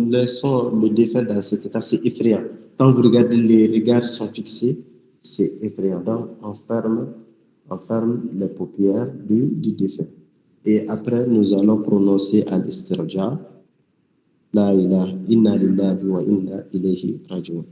laissons le défunt dans cet état, c'est effrayant. Quand vous regardez, les regards sont fixés, c'est effrayant. Donc, on ferme les paupières du défunt. Et après, nous allons prononcer al-istirja, la ilaha inna lillahi wa inna ilayhi raji'un.